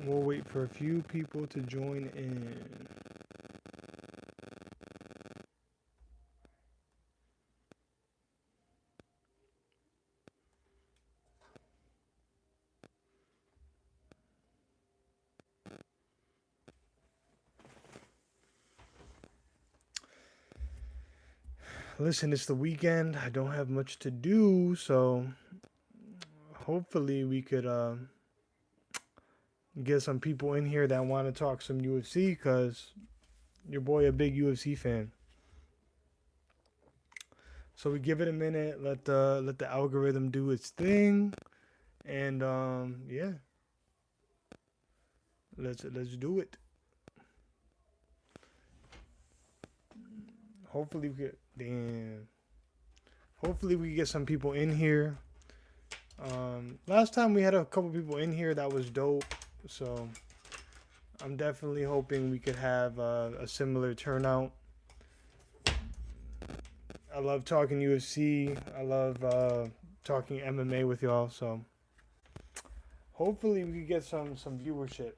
We'll wait for a few people to join in. Listen, it's the weekend. I don't have much to do, so hopefully we could get some people in here that want to talk some UFC, because your boy a big UFC fan. So we give it a minute, let the algorithm do its thing, and yeah, let's do it. Hopefully we get damn. Hopefully we get some people in here. Last time we had a couple people in here that was dope, so I'm definitely hoping we could have a similar turnout. I love talking UFC. I love talking MMA with y'all. So hopefully we could get some viewership.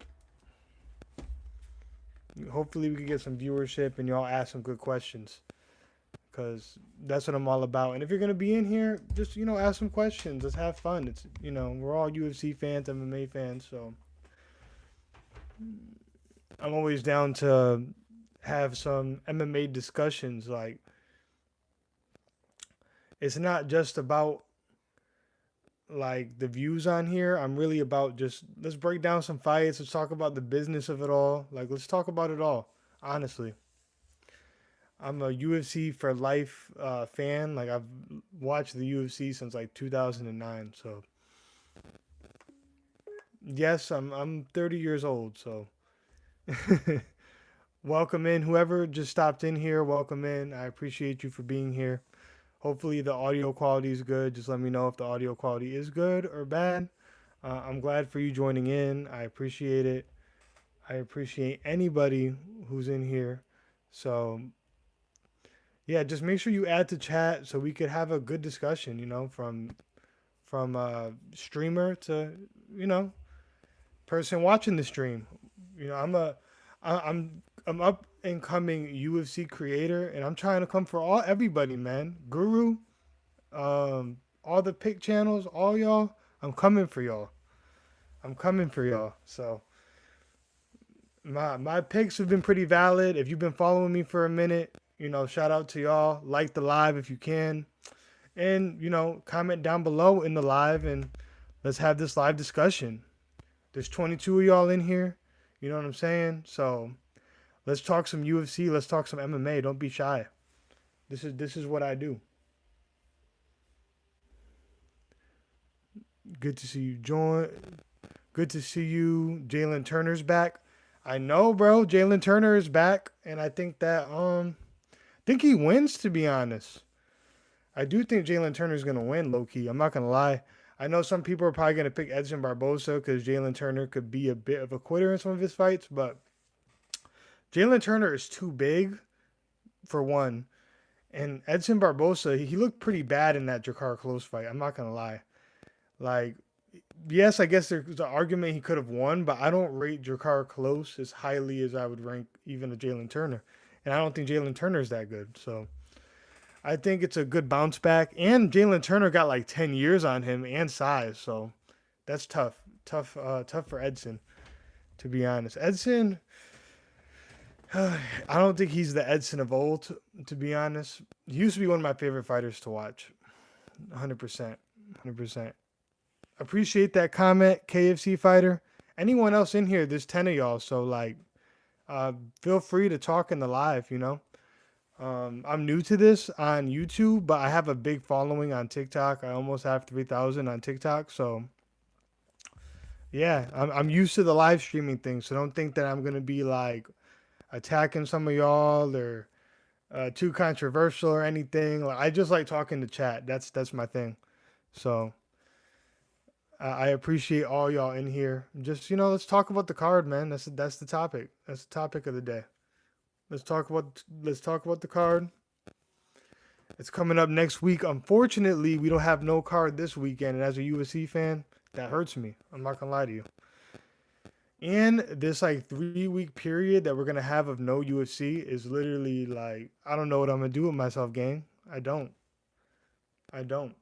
Hopefully we could get some viewership and y'all ask some good questions, because that's what I'm all about. And if you're gonna be in here, just ask some questions. Let's have fun. It's we're all UFC fans, MMA fans, so I'm always down to have some MMA discussions. Like, it's not just about like the views on here. I'm really about just let's break down some fights. Let's talk about the business of it all. Like, let's talk about it all. Honestly, I'm a UFC for life fan. Like, I've watched the UFC since like 2009. So yes, I'm 30 years old. So welcome in, whoever just stopped in here. Welcome in. I appreciate you for being here. Hopefully the audio quality is good. Just let me know if the audio quality is good or bad. I'm glad for you joining in. I appreciate it. I appreciate anybody who's in here. So yeah, just make sure you add to chat so we could have a good discussion. From streamer to you know person watching the stream. I'm up and coming UFC creator, and I'm trying to come for everybody, man. Guru, all the pick channels, all y'all. I'm coming for y'all. I'm coming for y'all. So my picks have been pretty valid. If you've been following me for a minute, shout out to y'all. Like the live if you can, and comment down below in the live, and let's have this live discussion. There's 22 of y'all in here. You know what I'm saying? So let's talk some UFC. Let's talk some MMA. Don't be shy. This is what I do. Good to see you join. Good to see you. Jalen Turner's back. I know, bro. Jalen Turner is back, and I think that think he wins. To be honest, I do think Jalen Turner's gonna win. Low key, I'm not gonna lie. I know some people are probably gonna pick Edson Barboza because Jalen Turner could be a bit of a quitter in some of his fights, but Jalen Turner is too big for one. And Edson Barboza, he looked pretty bad in that Jakar Close fight. I'm not gonna lie. Like, yes, I guess there's an argument he could have won, but I don't rate Jakar Close as highly as I would rank even a Jalen Turner. And I don't think Jalen Turner is that good. So I think it's a good bounce back. And Jalen Turner got like 10 years on him and size. So that's tough. Tough for Edson, to be honest. Edson, I don't think he's the Edson of old, to be honest. He used to be one of my favorite fighters to watch. 100%. 100%. Appreciate that comment, KFC fighter. Anyone else in here? There's 10 of y'all, so feel free to talk in the live. I'm new to this on YouTube, but I have a big following on TikTok. I almost have 3,000 on TikTok, so yeah, I'm used to the live streaming thing. So don't think that I'm gonna be like attacking some of y'all or too controversial or anything. Like, I just like talking to chat. That's my thing. So I appreciate all y'all in here. Just let's talk about the card, man. That's the topic. That's the topic of the day. Let's talk about the card. It's coming up next week. Unfortunately, we don't have no card this weekend, and as a UFC fan, that hurts me. I'm not gonna lie to you. And this like 3 week period that we're gonna have of no UFC is literally like I don't know what I'm gonna do with myself, gang. I don't. I don't.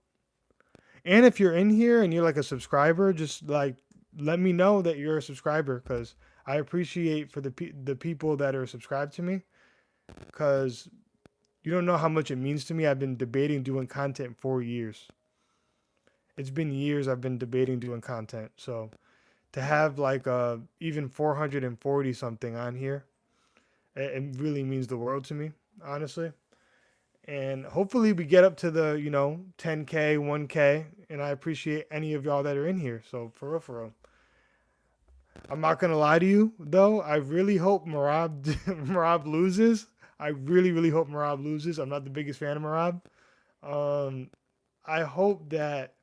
And if you're in here and you're like a subscriber, just like let me know that you're a subscriber because I appreciate for the people that are subscribed to me because you don't know how much it means to me. I've been debating doing content for years. It's been years I've been debating doing content. So to have like even 440 something on here, it really means the world to me, honestly. And hopefully we get up to the 10K, 1K, and I appreciate any of y'all that are in here. So for real, I'm not gonna lie to you though. I really hope Marab Marab loses. I really hope Marab loses. I'm not the biggest fan of Marab. Um, I hope that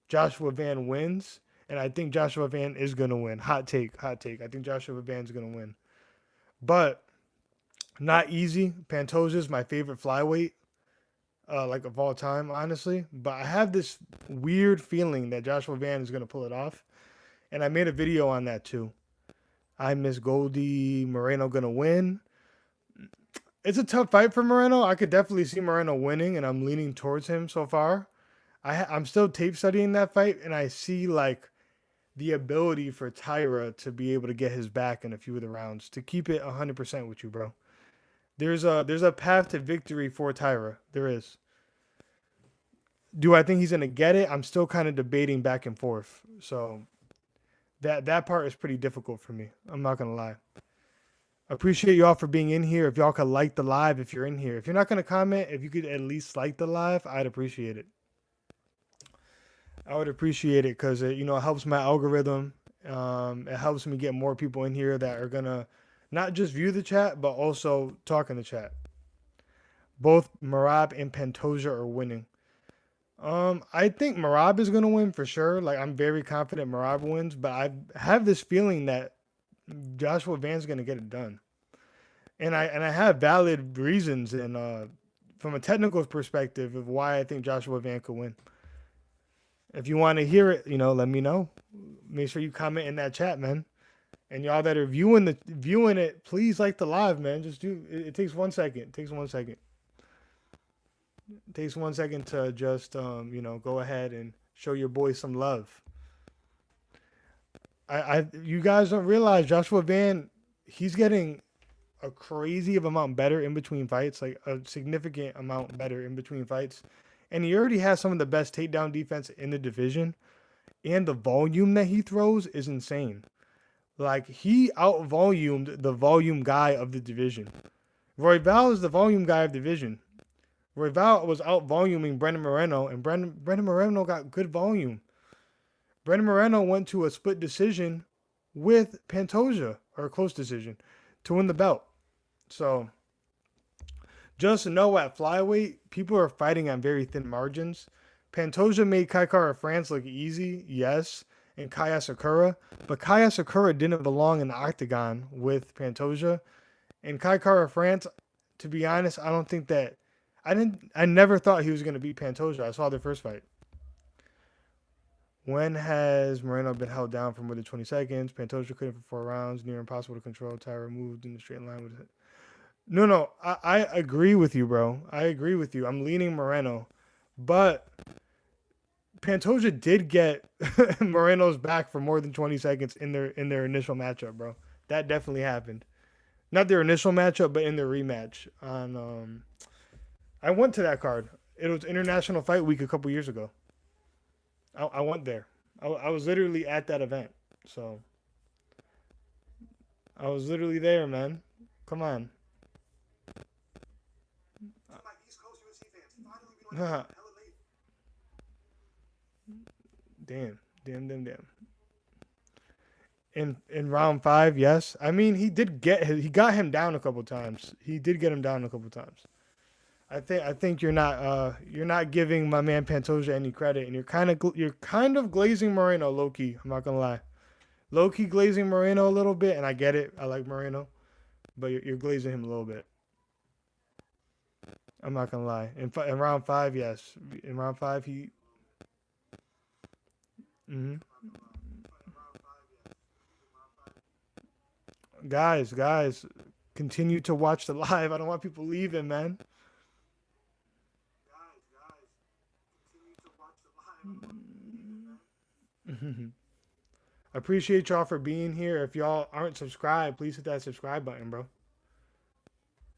Joshua Van wins, and I think Joshua Van is gonna win. Hot take, hot take. I think Joshua Van's gonna win, but not easy. Pantoja's my favorite flyweight, like of all time, honestly. But I have this weird feeling that Joshua Van is gonna pull it off, and I made a video on that too. I miss Goldie Moreno gonna win. It's a tough fight for Moreno. I could definitely see Moreno winning, and I'm leaning towards him so far. I'm still tape studying that fight, and I see like the ability for Tyra to be able to get his back in a few of the rounds to keep it 100% with you, bro. There's a path to victory for Tyra. There is. Do I think he's gonna get it? I'm still kind of debating back and forth. So that part is pretty difficult for me. I'm not gonna lie. Appreciate y'all for being in here. If y'all could like the live, if you're in here. If you're not gonna comment, if you could at least like the live, I'd appreciate it. I would appreciate it because it helps my algorithm. It helps me get more people in here that are gonna not just view the chat but also talk in the chat. Both Marab and Pantoja are winning. I think Marab is gonna win for sure. Like I'm very confident Marab wins, but I have this feeling that Joshua Van's gonna get it done, and I have valid reasons and from a technical perspective of why I think Joshua Van could win. If you want to hear it, let me know. Make sure you comment in that chat, man. And y'all that are viewing it, please like the live, man. Just do it. It takes 1 second. It takes 1 second. It takes 1 second to just go ahead and show your boy some love. You guys don't realize Joshua Van, he's getting a crazy of amount better in between fights, like a significant amount better in between fights. And he already has some of the best takedown defense in the division. And the volume that he throws is insane. Like he out volumed the volume guy of the division. Royval is the volume guy of the division. Royval was out voluming Brendan Moreno, and Brendan Moreno got good volume. Brendan Moreno went to a split decision with Pantoja, or a close decision, to win the belt. So just know at flyweight, people are fighting on very thin margins. Pantoja made Kai Kara France look easy, yes, and Kaya Sakura, but Kaya Sakura didn't belong in the octagon with Pantoja. And Kai Kara France, to be honest, I don't think that I never thought he was going to beat Pantoja. I saw their first fight. When has Moreno been held down for more than 20 seconds? Pantoja couldn't for 4 rounds, near impossible to control. Tyra moved in the straight line with it. No, I agree with you, bro. I agree with you. I'm leaning Moreno, but Pantoja did get Moreno's back for more than 20 seconds in their initial matchup, bro. That definitely happened. Not their initial matchup, but in their rematch. I went to that card. It was International Fight Week a couple years ago. I went there. I was literally at that event. So I was literally there, man. Come on. Damn. In round 5, yes. I mean, he got him down a couple times. He did get him down a couple times. I think you're not giving my man Pantoja any credit, and you're kind of glazing Moreno low key. I'm not gonna lie, low key glazing Moreno a little bit, and I get it. I like Moreno, but you're glazing him a little bit. I'm not gonna lie. In round 5, yes. In round 5, he. Mm-hmm. Guys, continue to watch the live. I don't want people leaving, man. Appreciate y'all for being here. If y'all aren't subscribed, please hit that subscribe button, bro.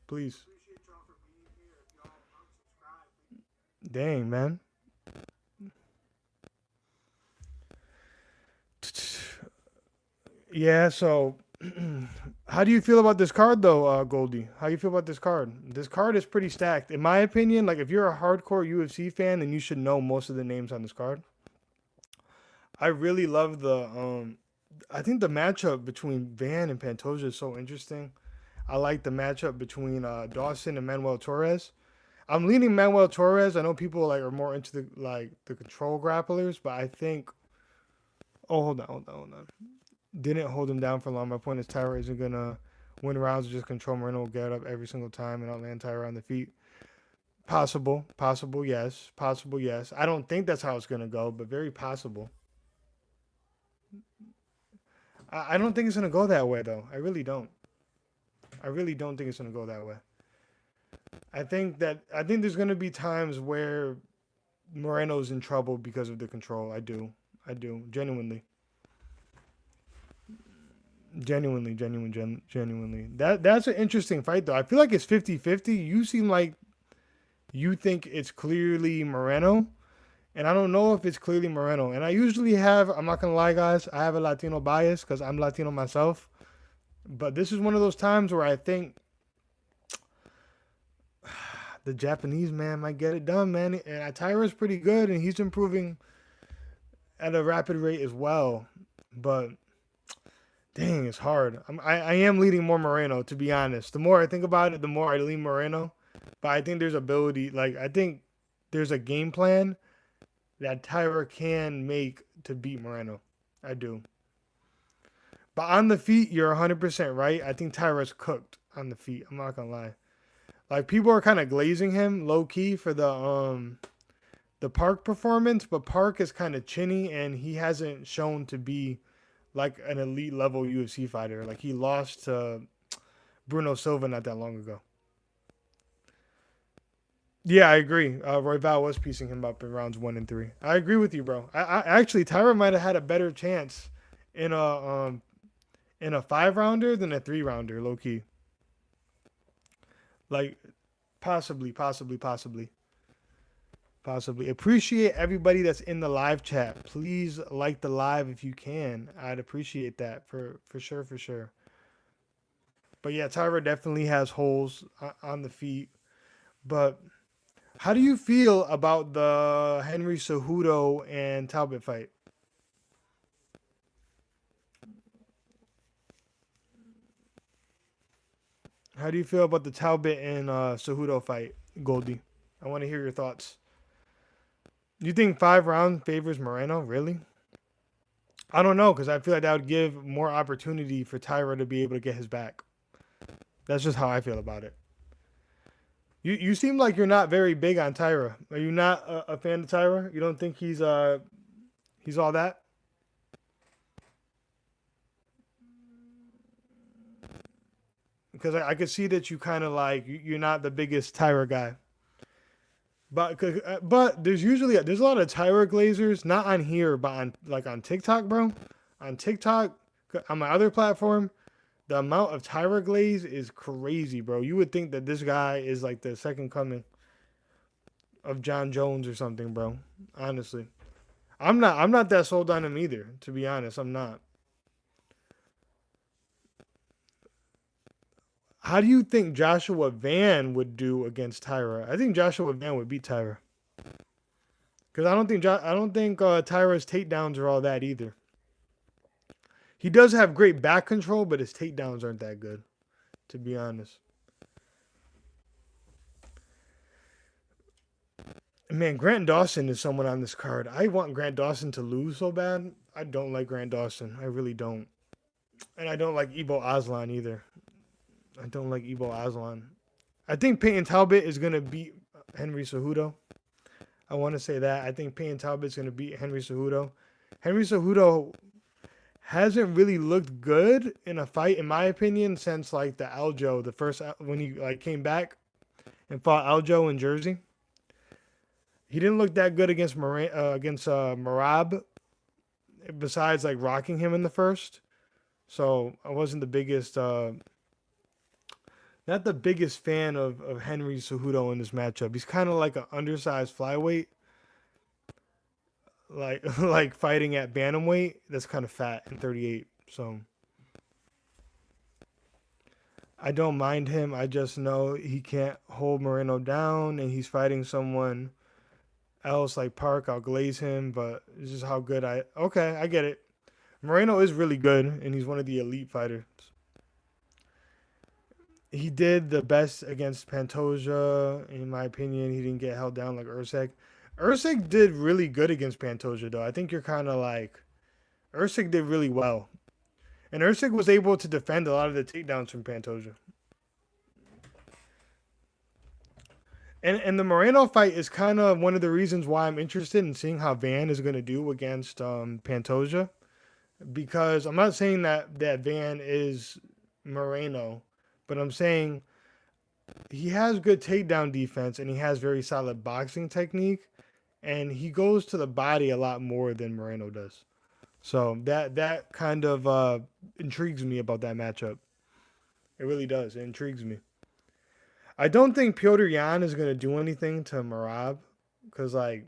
Please. Dang, man. Yeah, so how do you feel about this card though, Goldie? How do you feel about this card? This card is pretty stacked. In my opinion, like if you're a hardcore UFC fan, then you should know most of the names on this card. I really love I think the matchup between Van and Pantoja is so interesting. I like the matchup between Dawson and Manuel Torres. I'm leaning Manuel Torres. I know people like are more into the control grapplers, but I think hold on. Didn't hold him down for long. My point is Tyra isn't gonna win rounds or just control. Moreno will get up every single time and outland Tyra on the feet. Possible, yes. I don't think that's how it's gonna go, but very possible. I don't think it's gonna go that way though. I really don't. I really don't think it's gonna go that way. I think there's gonna be times where Moreno's in trouble because of the control. I do. Genuinely. Genuinely. That's an interesting fight though. I feel like it's 50-50. You seem like you think it's clearly Moreno. And I don't know if it's clearly Moreno. And I usually I'm not going to lie, guys, I have a Latino bias because I'm Latino myself. But this is one of those times where I think the Japanese man might get it done, man. And Tyra's pretty good, and he's improving at a rapid rate as well. But dang, it's hard. I am leaning more Moreno, to be honest. The more I think about it, the more I lean Moreno. But I think there's ability. Like, I think there's a game plan that Tyra can make to beat Moreno. I do. But on the feet, you're 100% right. I think Tyra's cooked on the feet. I'm not going to lie. Like, people are kind of glazing him low-key for the Park performance. But Park is kind of chinny, and he hasn't shown to be like an elite level UFC fighter. Like, he lost to Bruno Silva not that long ago. Yeah, I agree. Royval was piecing him up in rounds 1 and 3. I agree with you, bro. I actually Tyra might have had a better chance in a 5-rounder than a 3-rounder, low key. Like, possibly. Appreciate everybody that's in the live chat. Please like the live if you can. I'd appreciate that for sure. But yeah, Tyra definitely has holes on the feet. But how do you feel about the Henry Cejudo and Talbot fight? How do you feel about the Talbot and Cejudo fight, Goldie? I want to hear your thoughts. You think 5 round favors Moreno? Really? I don't know, because I feel like that would give more opportunity for Tyra to be able to get his back. That's just how I feel about it. You seem like you're not very big on Tyra. Are you not a fan of Tyra? You don't think he's all that? Because I could see that you kind of like you're not the biggest Tyra guy. But there's a lot of Tyra glazers, not on here, but on TikTok, bro. On TikTok, on my other platform, the amount of Tyra glaze is crazy, bro. You would think that this guy is like the second coming of John Jones or something, bro. Honestly, I'm not that sold on him either. To be honest, I'm not. How do you think Joshua Van would do against Tyra? I think Joshua Van would beat Tyra. Because I don't think Tyra's takedowns are all that either. He does have great back control, but his takedowns aren't that good, to be honest. Man, Grant Dawson is someone on this card. I want Grant Dawson to lose so bad. I don't like Grant Dawson. I really don't. And I don't like Ibo Aslan either. I don't like Ibo Aslan. I think Peyton Talbot is going to beat Henry Cejudo. I want to say that. I think Peyton Talbot's going to beat Henry Cejudo. Henry Cejudo hasn't really looked good in a fight, in my opinion, since like the Aljo, the first when he like came back and fought Aljo in Jersey. He didn't look that good against Marab, besides like rocking him in the first. So I wasn't the biggest, not the biggest fan of Henry Cejudo in this matchup. He's kind of like an undersized flyweight, like like fighting at bantamweight. That's kind of fat in 38. So I don't mind him. I just know he can't hold Moreno down, and he's fighting someone else like Park. I'll glaze him, but it's just how good I. Okay, I get it. Moreno is really good, and he's one of the elite fighters. He did the best against Pantoja, in my opinion. He didn't get held down like Usyk. Usyk did really good against Pantoja, though. I think you're kind of like Usyk did really well, and Usyk was able to defend a lot of the takedowns from Pantoja. And the Moreno fight is kind of one of the reasons why I'm interested in seeing how Van is going to do against Pantoja, because I'm not saying that Van is Moreno, but I'm saying he has good takedown defense and he has very solid boxing technique, and he goes to the body a lot more than Moreno does. So that kind of intrigues me about that matchup. It really does. It intrigues me. I don't think Piotr Yan is gonna do anything to Marab, because like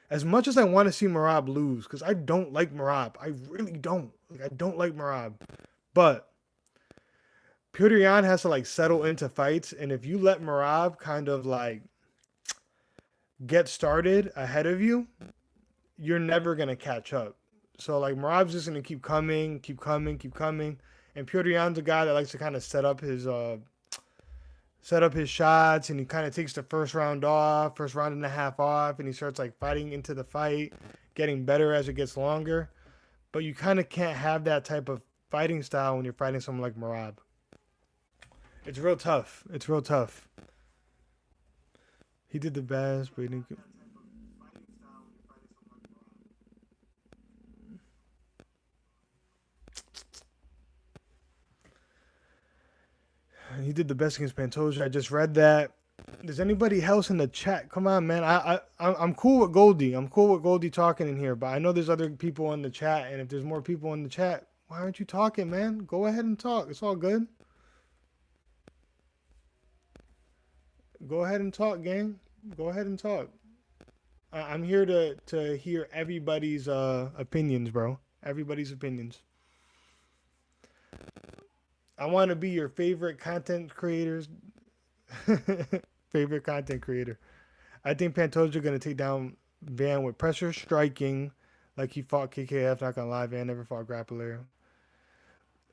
as much as I want to see Marab lose, because I don't like Marab, I really don't. Like I don't like Marab, but Piotr Yan has to like settle into fights, and if you let Marab kind of like get started ahead of you, you're never gonna catch up. So like Marab's just gonna keep coming, keep coming, keep coming, and Piotr Yan's a guy that likes to kind of set up his shots, and he kind of takes the first round off, first round and a half off, and he starts like fighting into the fight, getting better as it gets longer. But you kind of can't have that type of fighting style when you're fighting someone like Marab. It's real tough. It's real tough. He did the best, but he did the best against Pantoja. I just read that. Does anybody else in the chat? Come on, man. I'm cool with Goldie. I'm cool with Goldie talking in here, but I know there's other people in the chat, and if there's more people in the chat, why aren't you talking, man? Go ahead and talk. It's all good. Go ahead and talk, gang. Go ahead and talk. I'm here to hear everybody's opinions, bro. Everybody's opinions. I want to be your favorite content creators. Favorite content creator. I think Pantoja gonna take down Van with pressure striking, like he fought KKF. Not gonna lie, Van never fought grappler.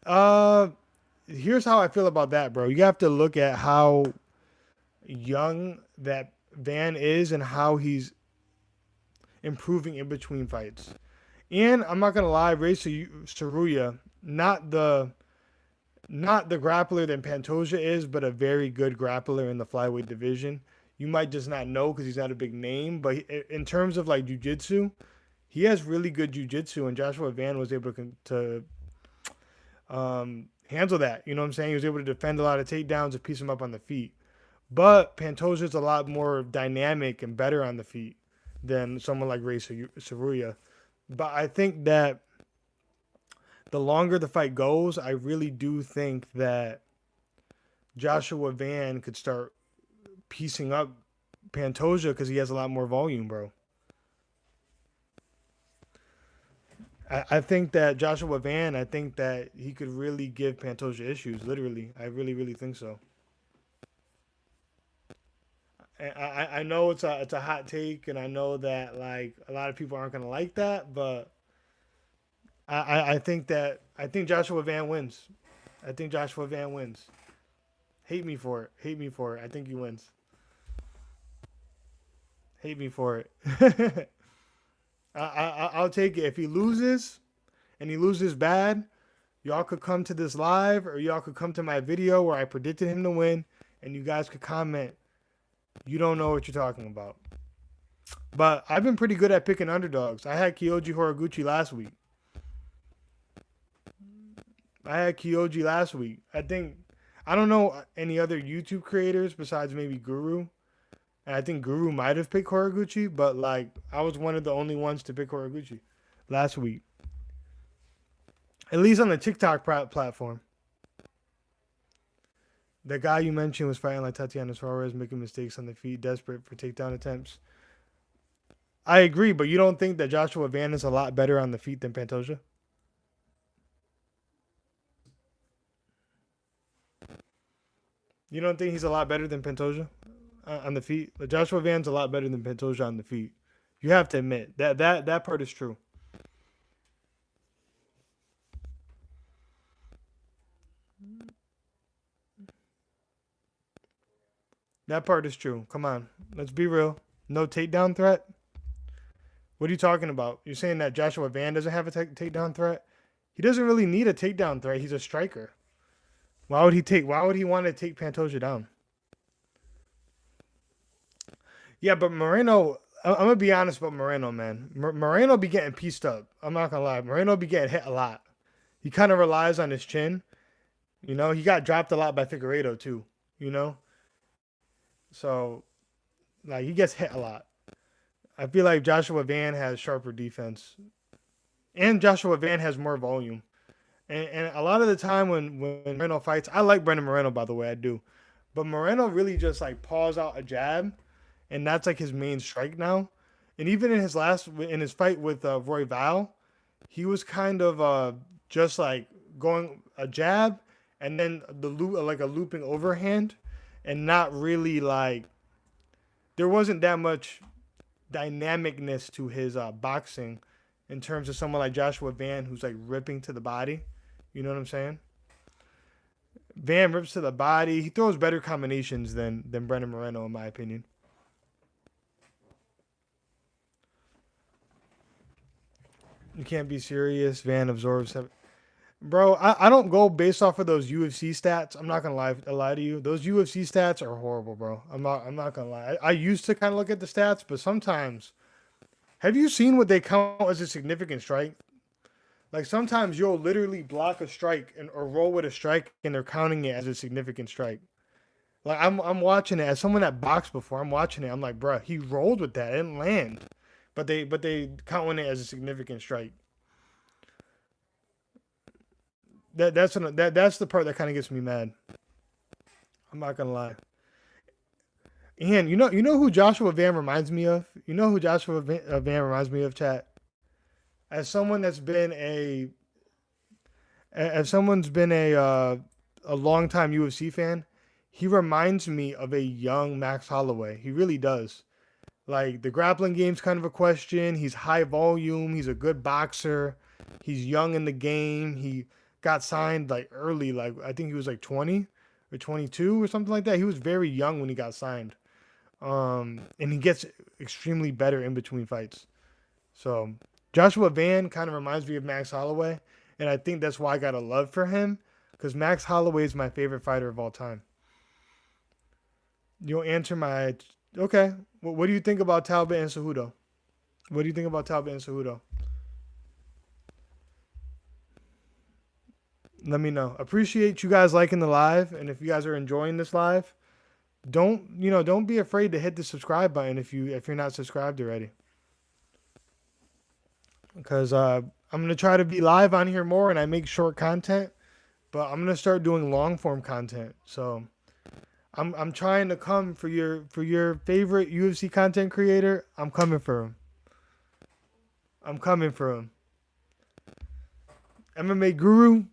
Uh, Here's how I feel about that, bro. You have to look at how young that Van is and how he's improving in between fights. And I'm not gonna lie, Ray Saruya, not the grappler that Pantoja is, but a very good grappler in the flyweight division. You might just not know because he's not a big name, but in terms of like jiu-jitsu, he has really good jiu-jitsu, and Joshua Van was able to handle that. You know what I'm saying? He was able to defend a lot of takedowns and piece him up on the feet. But Pantoja's a lot more dynamic and better on the feet than someone like Ray Saruya. But I think that the longer the fight goes, I really do think that Joshua Van could start piecing up Pantoja because he has a lot more volume, bro. I think that Joshua Van, I think that he could really give Pantoja issues, literally. I really, really think so. I know it's a hot take, and I know that like a lot of people aren't gonna like that, but I think Joshua Van wins. I think Joshua Van wins. Hate me for it. Hate me for it. I think he wins. Hate me for it. I'll take it. If he loses, and he loses bad, y'all could come to this live, or y'all could come to my video where I predicted him to win, and you guys could comment. You don't know what you're talking about. But I've been pretty good at picking underdogs. I had Kyoji Horiguchi last week. I had Kyoji last week. I don't know any other YouTube creators besides maybe Guru. And I think Guru might have picked Horiguchi, but like I was one of the only ones to pick Horiguchi last week. At least on the TikTok platform. The guy you mentioned was fighting like Tatiana Suarez, making mistakes on the feet, desperate for takedown attempts. I agree, but you don't think that Joshua Van is a lot better on the feet than Pantoja? You don't think he's a lot better than Pantoja on the feet? Like Joshua Van's a lot better than Pantoja on the feet. You have to admit that part is true. That part is true. Come on, let's be real. No takedown threat. What are you talking about? You're saying that Joshua Van doesn't have a takedown threat? He doesn't really need a takedown threat. He's a striker. Why would he want to take Pantoja down? Yeah, but Moreno, I'm gonna be honest about Moreno, man. Moreno be getting pieced up. I'm not gonna lie. Moreno be getting hit a lot. He kind of relies on his chin. You know, he got dropped a lot by Figueiredo too. You know, so like he gets hit a lot. I feel like Joshua Van has sharper defense, and Joshua Van has more volume. And a lot of the time when Moreno fights, I like Brendan Moreno, by the way, I do. But Moreno really just like paws out a jab, and that's like his main strike now. And even in his fight with Roy Val, he was kind of just like going a jab and then the loop like a looping overhand, and not really like there wasn't that much dynamicness to his boxing in terms of someone like Joshua Van who's like ripping to the body. You know what I'm saying? Van rips to the body. He throws better combinations than Brendan Moreno, in my opinion. You can't be serious. Van absorbs. Bro, I don't go based off of those UFC stats. I'm not gonna lie to you. Those UFC stats are horrible, bro. I'm not gonna lie. I used to kind of look at the stats, but sometimes, have you seen what they count as a significant strike? Like sometimes you'll literally block a strike or roll with a strike, and they're counting it as a significant strike. Like I'm watching it as someone that boxed before. I'm watching it. I'm like, bro, he rolled with that. It didn't land, but they counting it as a significant strike. That's the part that kind of gets me mad. I'm not gonna lie. And you know who Joshua Van reminds me of? You know who Joshua Van reminds me of, chat? As someone that's been as someone's been a long time UFC fan, he reminds me of a young Max Holloway. He really does. Like the grappling game's kind of a question. He's high volume. He's a good boxer. He's young in the game. He got signed like early. Like I think he was like 20 or 22 or something like that. He was very young when he got signed. And he gets extremely better in between fights. So Joshua Van kind of reminds me of Max Holloway, and I think that's why I got a love for him because Max Holloway is my favorite fighter of all time. You'll answer my okay. What do you think about Talbot and Cejudo? What do you think about Talbot and Cejudo? Let me know. Appreciate you guys liking the live, and if you guys are enjoying this live, don't be afraid to hit the subscribe button if you're not subscribed already. Because I'm gonna try to be live on here more, and I make short content, but I'm gonna start doing long form content. So I'm trying to come for your favorite UFC content creator. I'm coming for him. I'm coming for him. MMA Guru,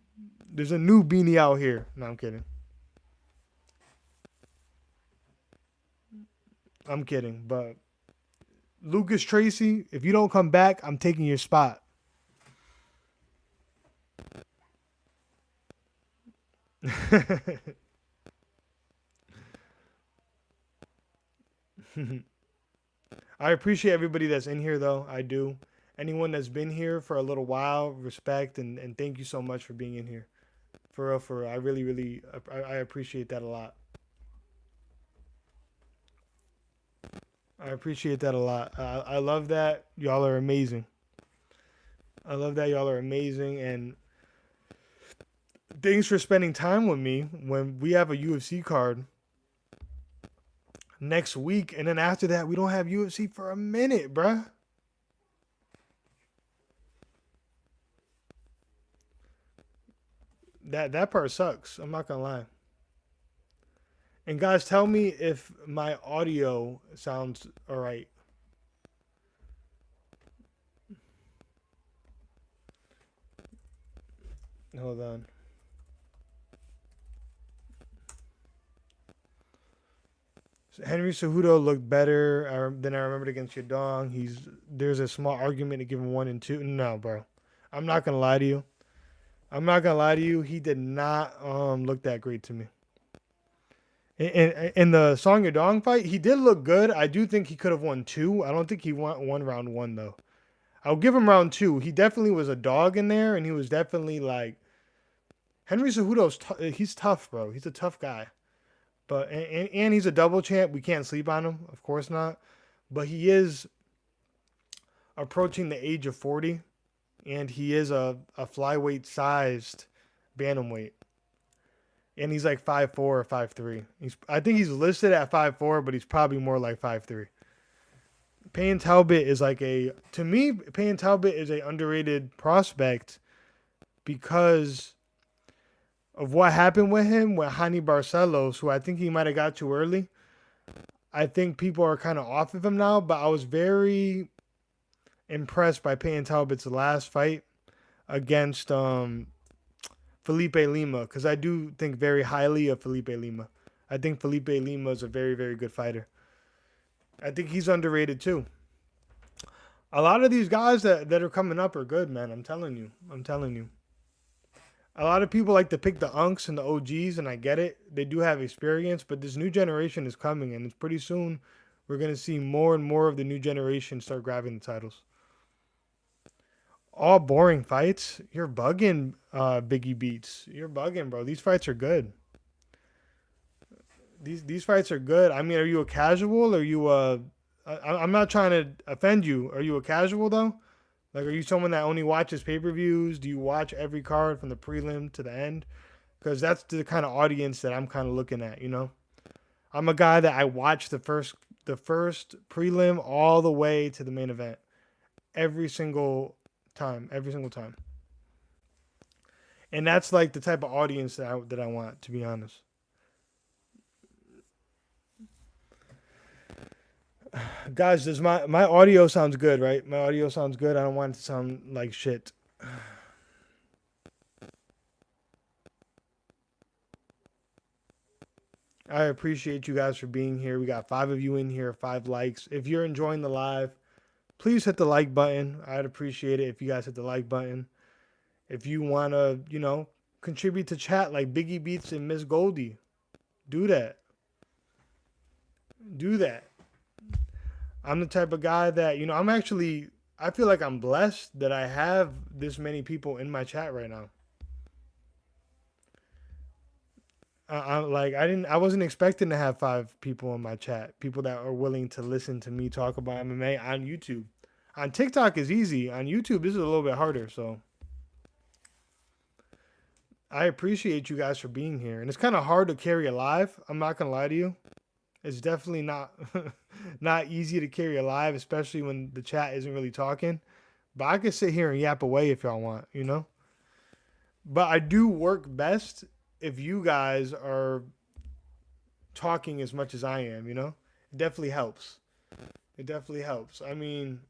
there's a new beanie out here. No, I'm kidding. I'm kidding. But Lucas Tracy, if you don't come back, I'm taking your spot. I appreciate everybody that's in here, though. I do. Anyone that's been here for a little while, respect and thank you so much for being in here. For real, for real. I really, really, I appreciate that a lot. I appreciate that a lot. I love that. Y'all are amazing. I love that y'all are amazing. And Thanks for spending time with me when we have a UFC card next week, and then after that, we don't have UFC for a minute, bruh. That part sucks. I'm not gonna lie. And guys, tell me if my audio sounds all right. Hold on. Henry Cejudo looked better than I remembered against Yadong. There's a small argument to give him 1 and 2. No, bro, I'm not gonna lie to you. I'm not gonna lie to you. He did not look that great to me. In the Song Yadong fight, he did look good. I do think he could have won two. I don't think he won round one though. I'll give him round two. He definitely was a dog in there, and he was definitely like Henry Cejudo's. He's tough, bro. He's a tough guy. But and he's a double champ. We can't sleep on him, of course not. But he is approaching the age of 40, and he is a flyweight sized bantamweight. And he's like 5'4" or 5'3". I think he's listed at 5'4", but he's probably more like 5'3". Payne Talbot is like to me, Payne Talbot is a underrated prospect because of what happened with him with Hani Barcelos, who I think he might have got too early. I think people are kind of off of him now, but I was very impressed by Payne Talbot's last fight against Felipe Lima, because I do think very highly of Felipe Lima. I think Felipe Lima is a very, very good fighter. I think he's underrated too. A lot of these guys that are coming up are good, man. I'm telling you. I'm telling you. A lot of people like to pick the unks and the OGs, and I get it. They do have experience, but this new generation is coming, and it's pretty soon we're going to see more and more of the new generation start grabbing the titles. All boring fights? You're bugging, Biggie Beats. You're bugging, bro. These fights are good. These fights are good. I mean, are you a casual? Or are you a... I'm not trying to offend you. Are you a casual, though? Like, are you someone that only watches pay-per-views? Do you watch every card from the prelim to the end? Because that's the kind of audience that I'm kind of looking at, you know? I'm a guy that I watch the first prelim all the way to the main event. Every single time. Every single time. And that's like the type of audience that I want, to be honest. Guys, does my audio sounds good, right? My audio sounds good. I don't want it to sound like shit. I appreciate you guys for being here. We got 5 of you in here, 5 likes. If you're enjoying the live, please hit the like button. I'd appreciate it if you guys hit the like button. If you want to, contribute to chat like Biggie Beats and Miss Goldie, do that. Do that. I'm the type of guy that, I feel like I'm blessed that I have this many people in my chat right now. I wasn't expecting to have 5 people in my chat, people that are willing to listen to me talk about MMA on YouTube. On TikTok is easy. On YouTube, this is a little bit harder. So I appreciate you guys for being here. And it's kind of hard to carry a live. I'm not gonna lie to you. It's definitely not not easy to carry a live, especially when the chat isn't really talking. But I can sit here and yap away if y'all want. But I do work best if you guys are talking as much as I am. It definitely helps. It definitely helps. I mean,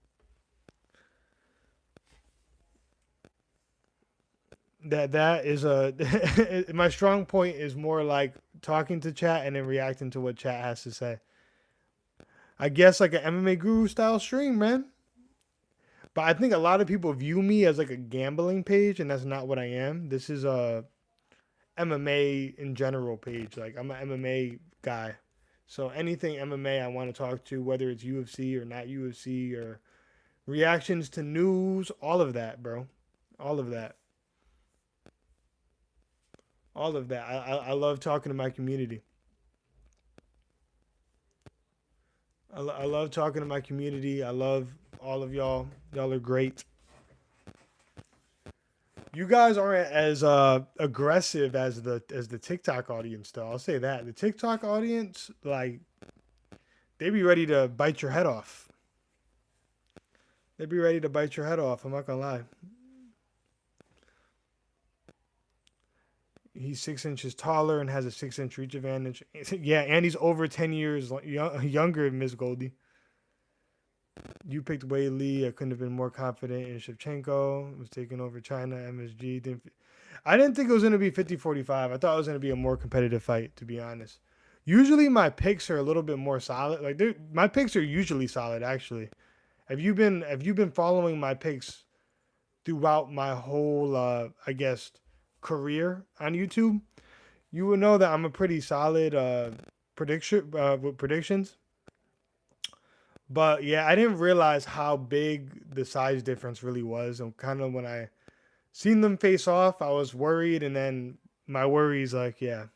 that is my strong point is more like talking to chat and then reacting to what chat has to say. I guess like an MMA guru style stream, man. But I think a lot of people view me as like a gambling page, and that's not what I am. This is a MMA in general page. Like, I'm an MMA guy. So anything MMA I want to talk to, whether it's UFC or not UFC or reactions to news, all of that, bro. All of that. All of that. I love talking to my community. I love talking to my community. I love all of y'all. Y'all are great. You guys aren't as aggressive as the TikTok audience, though. I'll say that the TikTok audience, like, they be ready to bite your head off. They be ready to bite your head off. I'm not gonna lie. He's 6 inches taller and has a 6 inch reach advantage. Yeah, and he's over 10 years younger than Miss Goldie. You picked Wei Lee. I couldn't have been more confident in Shevchenko. Was taking over China. MSG. I didn't think it was going to be 50-45. I thought it was going to be a more competitive fight, to be honest. Usually my picks are a little bit more solid. Like, my picks are usually solid, actually. Have you been following my picks throughout my whole I guess career on YouTube? You will know that I'm a pretty solid prediction with predictions. But yeah, I didn't realize how big the size difference really was. And kind of when I seen them face off, I was worried, and then my worries like, yeah,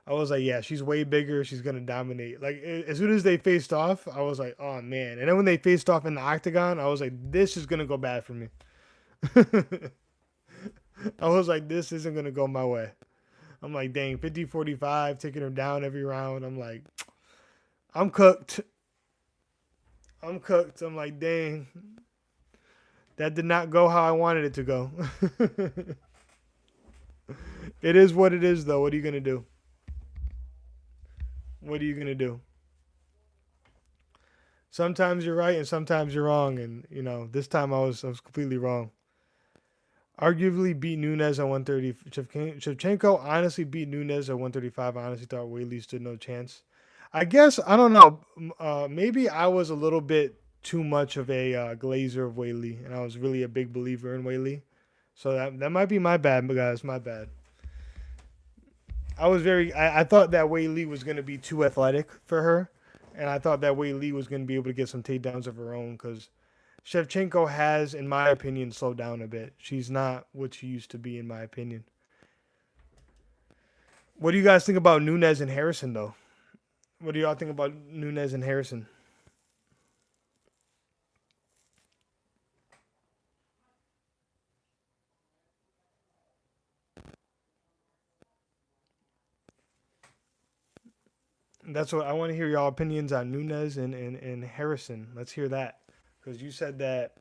I was like, yeah, she's way bigger. She's gonna dominate. Like, as soon as they faced off, I was like, oh man. And then when they faced off in the octagon, I was like, this is gonna go bad for me. I was like, this isn't gonna go my way. I'm like, dang, 50-45, taking her down every round. I'm like, I'm cooked. I'm cooked. I'm like, dang, that did not go how I wanted it to go. It is what it is, though. What are you gonna do? What are you gonna do? Sometimes you're right and sometimes you're wrong, and this time I was completely wrong. Arguably beat Nunes at 130. Shevchenko honestly beat Nunes at 135. I honestly thought Whaley stood no chance. I guess I don't know. Maybe I was a little bit too much of a glazer of Whaley, and I was really a big believer in Whaley. So that might be my bad, guys. My bad. I thought that Wei Lee was going to be too athletic for her, and I thought that Wei Lee was going to be able to get some takedowns of her own because Shevchenko has, in my opinion, slowed down a bit. She's not what she used to be, in my opinion. What do you guys think about Nunes and Harrison, though? What do y'all think about Nunes and Harrison? That's what I want to hear, y'all opinions on Nunes and Harrison. Let's hear that. Because you said that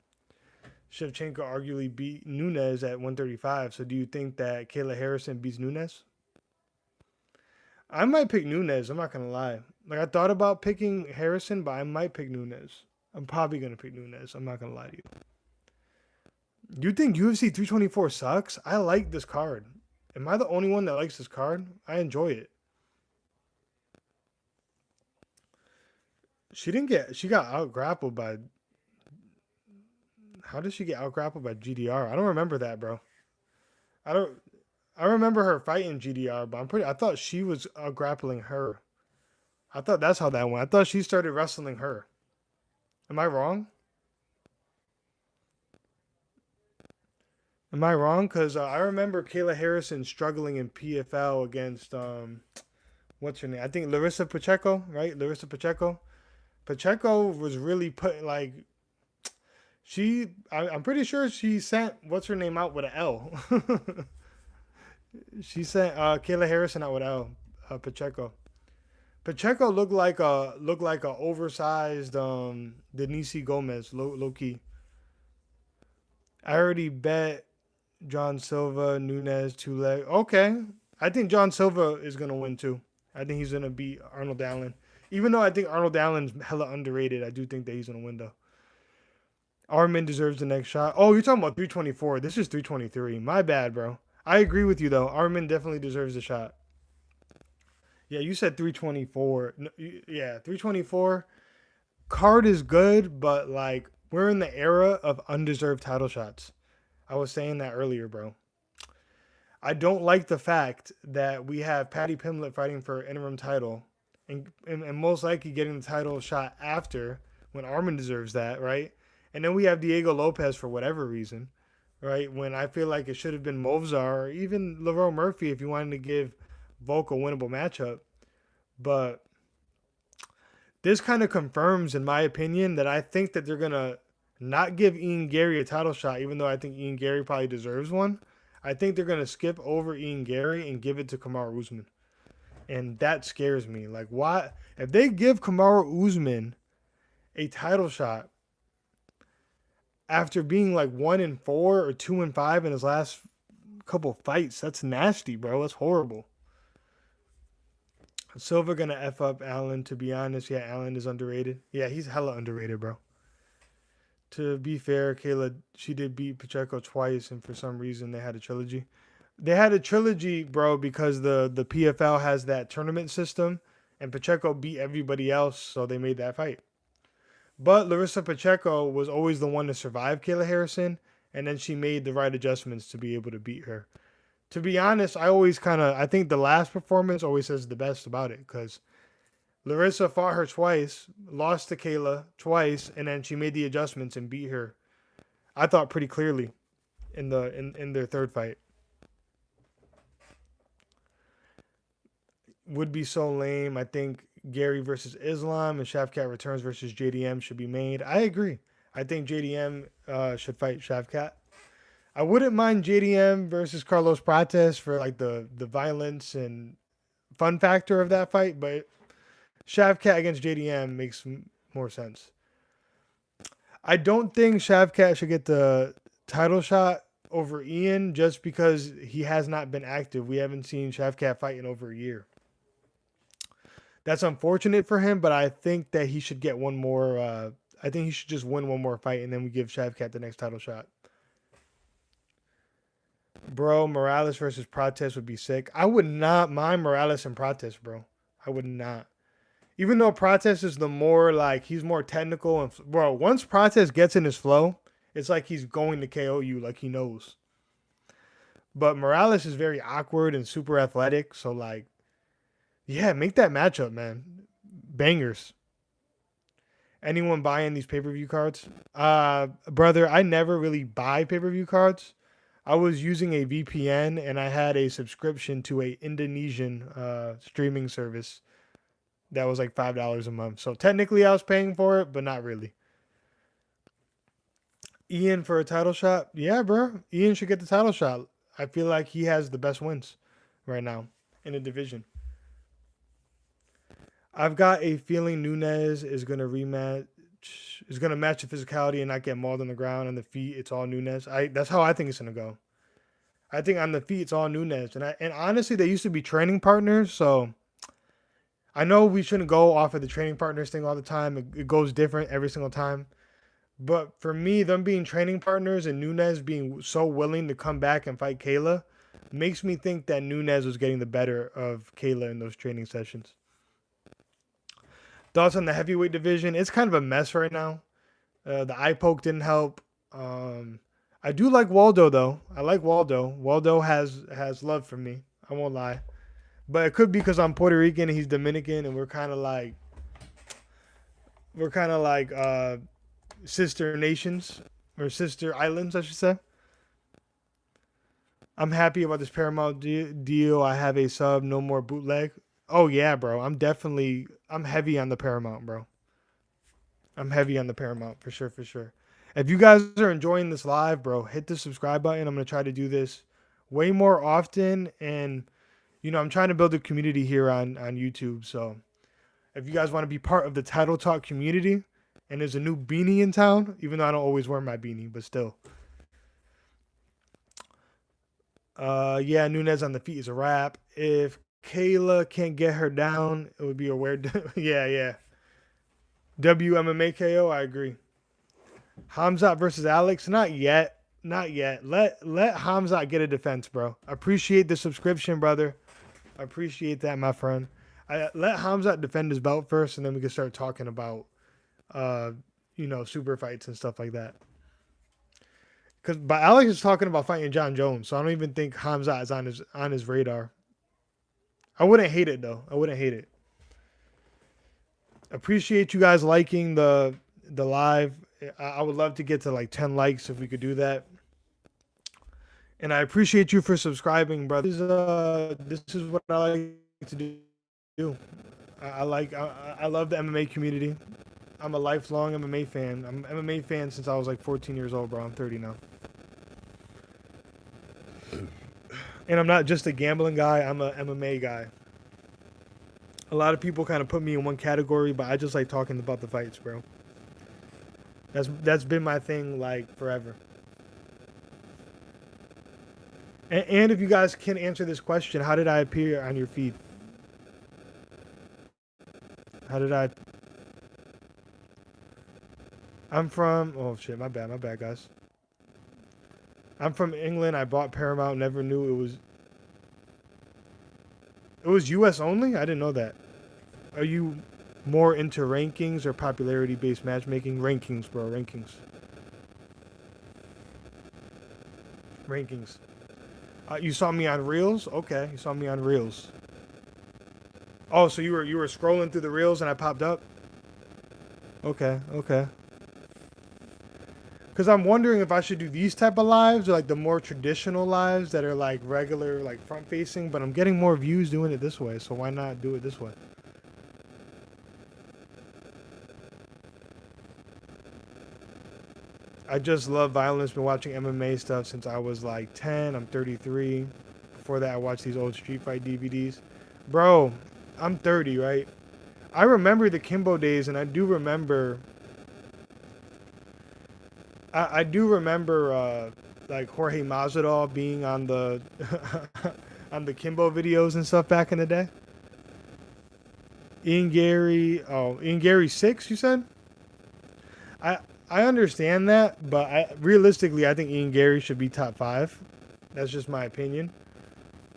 Shevchenko arguably beat Nunes at 135. So do you think that Kayla Harrison beats Nunes? I might pick Nunes. I'm not going to lie. Like, I thought about picking Harrison, but I might pick Nunes. I'm probably going to pick Nunes. I'm not going to lie to you. You think UFC 324 sucks? I like this card. Am I the only one that likes this card? I enjoy it. She got out grappled by, how did she get out grappled by GDR? I don't remember that, bro. I don't, I remember her fighting GDR, but I thought she was out grappling her. I thought that's how that went. I thought she started wrestling her. Am I wrong? Am I wrong? Because I remember Kayla Harrison struggling in PFL against, what's her name? I think Larissa Pacheco, right? Larissa Pacheco. Pacheco was really putting, like, I'm pretty sure she sent, what's her name, out with an L. She sent Kayla Harrison out with L, Pacheco. Pacheco looked like a oversized Denise Gomez, low key. I already bet John Silva, Nunes, two leg. Okay, I think John Silva is gonna win too. I think he's gonna beat Arnold Allen. Even though I think Arnold Allen's hella underrated, I do think that he's gonna win though. Armin deserves the next shot. Oh, you're talking about 324. This is 323. My bad, bro. I agree with you though. Armin definitely deserves a shot. Yeah, you said 324. Yeah, 324. Card is good, but like we're in the era of undeserved title shots. I was saying that earlier, bro. I don't like the fact that we have Patty Pimlet fighting for interim title and most likely getting the title shot after when Armin deserves that, right? And then we have Diego Lopez for whatever reason, right? When I feel like it should have been Movzar or even Laverne Murphy if you wanted to give Volk a winnable matchup. But this kind of confirms, in my opinion, that I think that they're going to not give Ian Gary a title shot, even though I think Ian Gary probably deserves one. I think they're gonna skip over Ian Gary and give it to Kamaru Usman, and that scares me. Like, why? If they give Kamaru Usman a title shot after being like 1-4 or 2-5 in his last couple fights, that's nasty, bro. That's horrible. Silva gonna F up Allen, to be honest. Yeah, Allen is underrated. Yeah, he's hella underrated, bro. To be fair, Kayla, she did beat Pacheco twice, and for some reason they had a trilogy. They had a trilogy, bro, because the PFL has that tournament system, and Pacheco beat everybody else, so they made that fight. But Larissa Pacheco was always the one to survive Kayla Harrison, and then she made the right adjustments to be able to beat her. To be honest, I think the last performance always says the best about it, because Larissa fought her twice, lost to Kayla twice, and then she made the adjustments and beat her. I thought pretty clearly in their third fight. Would be so lame. I think Gary versus Islam and Shavkat returns versus JDM should be made. I agree. I think JDM should fight Shavkat. I wouldn't mind JDM versus Carlos Prates for like the violence and fun factor of that fight, but Shavkat against JDM makes more sense. I don't think Shavkat should get the title shot over Ian just because he has not been active. We haven't seen Shavkat fight in over a year. That's unfortunate for him, but I think that he should get one more. I think he should just win one more fight, and then we give Shavkat the next title shot. Bro, Morales versus Prates would be sick. I would not mind Morales and Prates, bro. I would not. Even though Prates is the more like he's more technical and bro, once Prates gets in his flow, it's like he's going to KO you like he knows. But Morales is very awkward and super athletic, so like yeah, make that matchup, man. Bangers. Anyone buying these pay-per-view cards? Brother, I never really buy pay-per-view cards. I was using a VPN and I had a subscription to a Indonesian streaming service that was like $5 a month. So technically I was paying for it, but not really. Ian for a title shot? Yeah, bro. Ian should get the title shot. I feel like he has the best wins right now in the division. I've got a feeling Nunes is gonna rematch. Is gonna match the physicality and not get mauled on the ground. On the feet, it's all Nunes. That's how I think it's gonna go. I think on the feet, it's all Nunes. And honestly, they used to be training partners, so I know we shouldn't go off of the training partners thing all the time. It goes different every single time. But for me, them being training partners and Nunes being so willing to come back and fight Kayla makes me think that Nunes was getting the better of Kayla in those training sessions. Thoughts on the heavyweight division? It's kind of a mess right now. The eye poke didn't help. I do like Waldo though. I like Waldo. Waldo has love for me. I won't lie. But it could be because I'm Puerto Rican and he's Dominican, and we're kind of like sister nations or sister islands, I should say. I'm happy about this Paramount deal. I have a sub, no more bootleg. Oh yeah, bro. I'm heavy on the Paramount, bro. I'm heavy on the Paramount for sure, for sure. If you guys are enjoying this live, bro, hit the subscribe button. I'm going to try to do this way more often. And, you know, I'm trying to build a community here on YouTube. So if you guys want to be part of the Title Talk community, and there's a new beanie in town, even though I don't always wear my beanie, but still. Yeah, Nunes on the feet is a wrap. If Kayla can't get her down, it would be a weird. Yeah. WMMA KO, I agree. Hamzat versus Alex, not yet. Let Hamzat get a defense, bro. Appreciate the subscription, brother. Appreciate that, my friend. Let Hamzat defend his belt first, and then we can start talking about, super fights and stuff like that. But Alex is talking about fighting John Jones, so I don't even think Hamzat is on his radar. I wouldn't hate it though. I wouldn't hate it. Appreciate you guys liking the live. I would love to get to like 10 likes if we could do that. And I appreciate you for subscribing, brothers. This is what I like to do. I love the MMA community. I'm a lifelong MMA fan. I'm an MMA fan since I was like 14 years old, bro. I'm 30 now. And I'm not just a gambling guy, I'm a MMA guy. A lot of people kind of put me in one category, but I just like talking about the fights, bro. That's been my thing like forever. And if you guys can answer this question, how did I appear on your feed? How did I? I'm from. Oh shit, my bad, guys. I'm from England. I bought Paramount. Never knew it was. It was U.S. only. I didn't know that. Are you more into rankings or popularity-based matchmaking? Rankings, bro. Rankings. Rankings. You saw me on Reels? Okay, you saw me on Reels. Oh, so you were scrolling through the Reels and I popped up? Okay, okay. Because I'm wondering if I should do these type of lives or like the more traditional lives that are like regular, like front facing, but I'm getting more views doing it this way, so why not do it this way? I just love violence. Been watching MMA stuff since I was like 10. I'm 33. Before that, I watched these old Street Fight DVDs. Bro, I'm 30, right? I remember the Kimbo days, and I do remember. I do remember like Jorge Masvidal being on the on the Kimbo videos and stuff back in the day. Ian Gary, Ian Gary 6, you said? I I understand that, but realistically, I think Ian Gary should be top 5. That's just my opinion.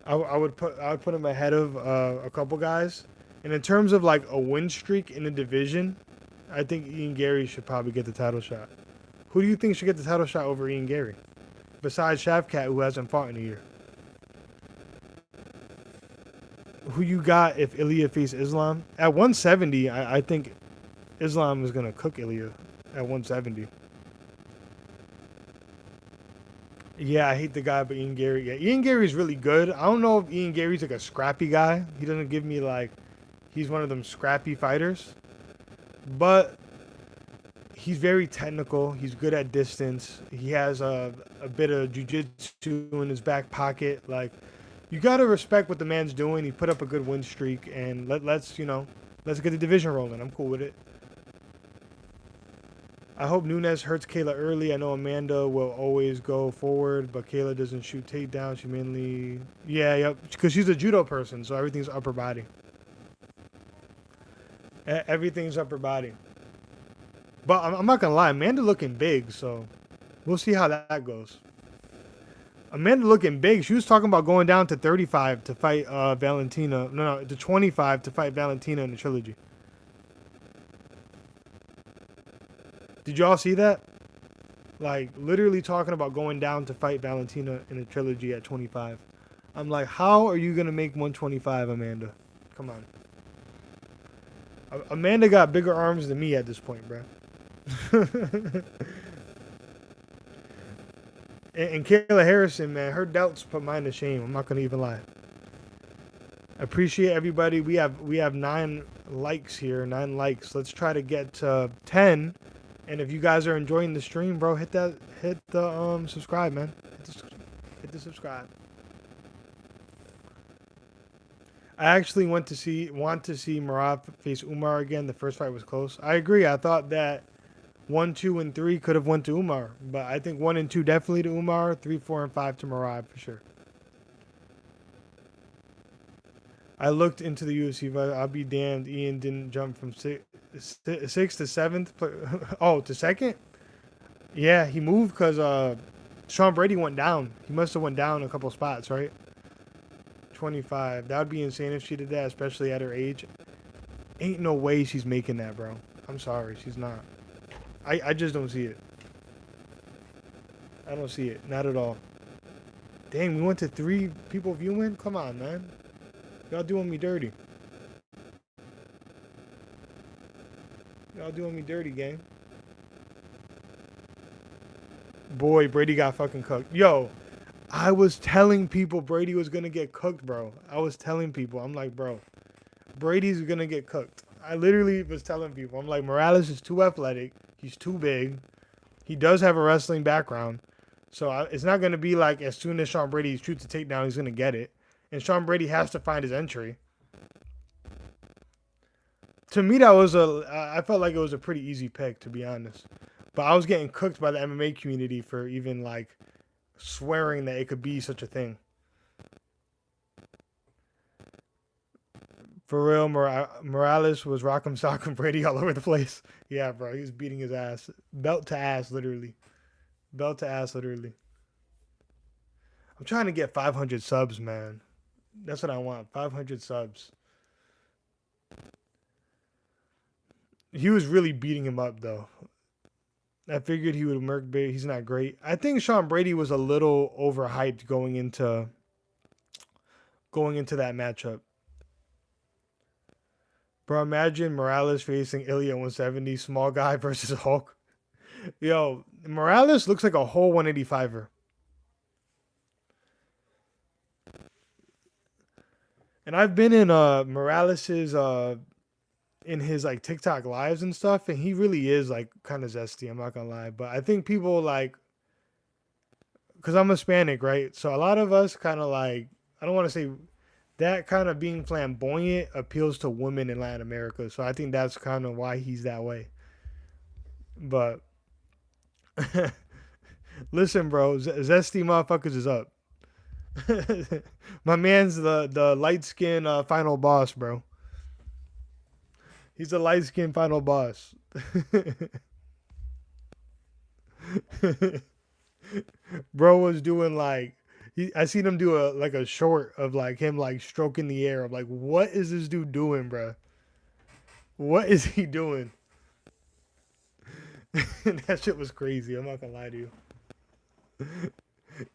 I would put him ahead of a couple guys. And in terms of like a win streak in the division, I think Ian Gary should probably get the title shot. Who do you think should get the title shot over Ian Gary? Besides Shavkat, who hasn't fought in a year. Who you got if Ilya faced Islam? At 170, I think Islam is going to cook Ilya at 170. Yeah, I hate the guy, but Ian Gary. Yeah, Ian Gary's really good. I don't know if Ian Gary's like a scrappy guy. He doesn't give me like he's one of them scrappy fighters. But he's very technical. He's good at distance. He has a bit of jiu-jitsu in his back pocket. Like, you got to respect what the man's doing. He put up a good win streak, and let's get the division rolling. I'm cool with it. I hope Nunes hurts Kayla early. I know Amanda will always go forward, but Kayla doesn't shoot takedowns. She mainly, yep, because she's a judo person, so everything's upper body. Everything's upper body. But I'm not gonna lie, Amanda looking big, so we'll see how that goes. Amanda looking big. She was talking about going down to 35 to fight Valentina. No, to 25 to fight Valentina in the trilogy. Did y'all see that? Like, literally talking about going down to fight Valentina in the trilogy at 25. I'm like, how are you going to make 125, Amanda? Come on. Amanda got bigger arms than me at this point, bro. and Kayla Harrison, man, her doubts put mine to shame. I'm not going to even lie. Appreciate everybody. We have 9 likes here, 9 likes. Let's try to get to 10. And if you guys are enjoying the stream, bro, hit the subscribe, man. Hit the subscribe. I actually want to see Merab face Umar again. The first fight was close. I agree. I thought that 1, 2, and 3 could have went to Umar, but I think 1 and 2 definitely to Umar. 3, 4, and 5 to Merab for sure. I looked into the UFC, but I'll be damned. Ian didn't jump from 6th to 7th. Oh, to 2nd? Yeah, he moved because Sean Brady went down. He must have went down a couple spots, right? 25. That would be insane if she did that, especially at her age. Ain't no way she's making that, bro. I'm sorry, she's not. I just don't see it. I don't see it. Not at all. Dang, we went to 3 people viewing? Come on, man. Y'all doing me dirty. Y'all doing me dirty, gang. Boy, Brady got fucking cooked. Yo, I was telling people Brady was going to get cooked, bro. I was telling people. I'm like, bro, Brady's going to get cooked. I literally was telling people. I'm like, Morales is too athletic. He's too big. He does have a wrestling background. So it's not going to be like as soon as Sean Brady shoots a takedown, he's going to get it. And Sean Brady has to find his entry. To me, I felt like it was a pretty easy pick, to be honest. But I was getting cooked by the MMA community for even like swearing that it could be such a thing. For real, Morales was rock'em sock'em Brady all over the place. Yeah, bro, he was beating his ass, belt to ass, literally, belt to ass, literally. I'm trying to get 500 subs, man. That's what I want. 500 subs. He was really beating him up though. I figured he would murk bait. He's not great. I think Sean Brady was a little overhyped going into that matchup. Bro, imagine Morales facing Ilya at 170, small guy versus Hulk. Yo, Morales looks like a whole 185er. And I've been in Morales's in his like TikTok lives and stuff, and he really is like kind of zesty. I'm not gonna lie, but I think people like, cause I'm Hispanic, right? So a lot of us kind of like, I don't want to say that kind of being flamboyant appeals to women in Latin America. So I think that's kind of why he's that way. But listen, bro, zesty motherfuckers is up. My man's the light skin final boss, bro. He's a light skin final boss. Bro was doing like I seen him do a short of like him like stroking the air. I'm like, what is this dude doing, bro? What is he doing? That shit was crazy. I'm not gonna lie to you.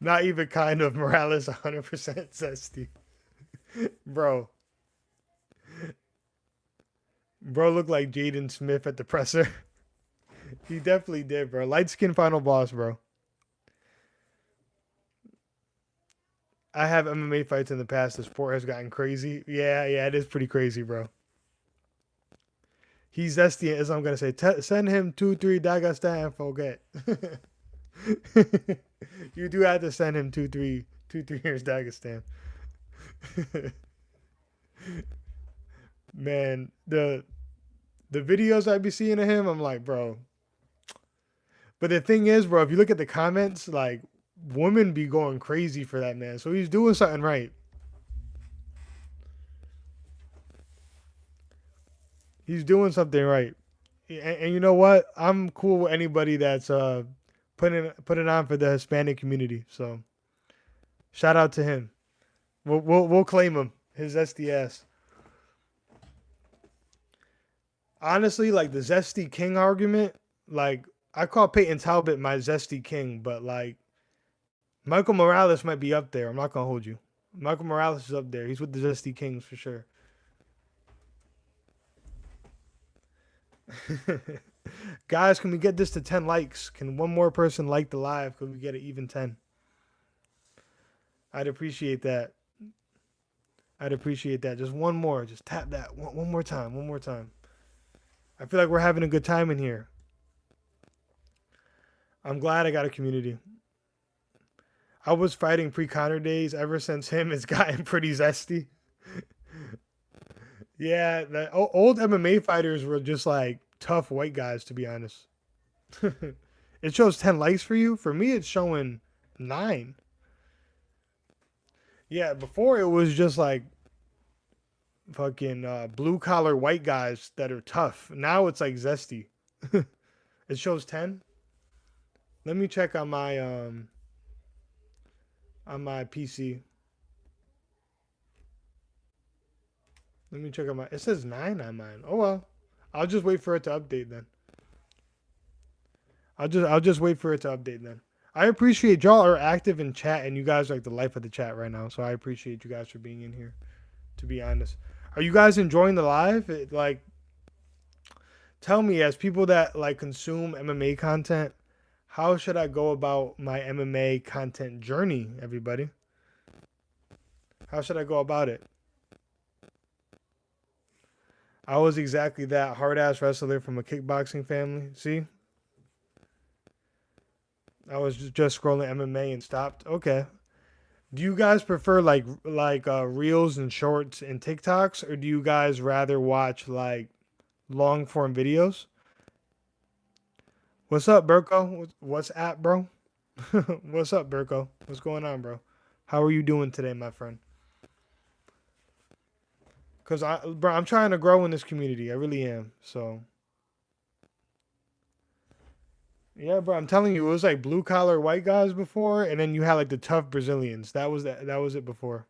Not even kind of Morales 100% zesty. Bro. Bro looked like Jaden Smith at the presser. He definitely did, bro. Light skin final boss, bro. I have MMA fights in the past. The sport has gotten crazy. Yeah, it is pretty crazy, bro. He's zesty, as I'm gonna say. Send him 2-3 Dagestan, forget. You do have to send him 2-3 years Dagestan. Man, the videos I be seeing of him, I'm like, bro. But the thing is, bro, if you look at the comments, like women be going crazy for that man. So he's doing something right. He's doing something right. And you know what? I'm cool with anybody that's putting on for the Hispanic community. So shout out to him. We'll claim him. His SDS. Honestly, like the zesty king argument, like I call Peyton Talbot my zesty king, but like Michael Morales might be up there. I'm not gonna hold you. Michael Morales is up there. He's with the zesty kings for sure. Guys, can we get this to 10 likes? Can one more person like the live? Could we get it even 10? I'd appreciate that. I'd appreciate that. Just one more. Just tap that one more time. One more time. I feel like we're having a good time in here. I'm glad I got a community. I was fighting pre-Connor days. Ever since him, it's gotten pretty zesty. Yeah, the old MMA fighters were just like tough white guys, to be honest. It shows 10 likes for you. For me, it's showing 9. Yeah, before it was just like fucking blue collar white guys that are tough. Now it's like zesty. It shows 10. Let me check on my PC. Let me check on my. It says 9 on mine. Oh well, I'll just wait for it to update then. I'll just wait for it to update then. I appreciate y'all are active in chat and you guys are like the life of the chat right now. So I appreciate you guys for being in here. To be honest, are you guys enjoying the live? Like, tell me as people that like consume MMA content, how should I go about my MMA content journey? Everybody, how should I go about it? I was exactly that hard ass wrestler from a kickboxing family. See? I was just scrolling MMA and stopped. Okay. Do you guys prefer like reels and shorts and TikToks, or do you guys rather watch like long form videos? What's up, Burko? What's at, bro? What's up, Burko? What's going on, bro? How are you doing today, my friend? Cause bro, I'm trying to grow in this community. I really am. So yeah, bro, I'm telling you, it was like blue collar white guys before, and then you had like the tough Brazilians. That was it before.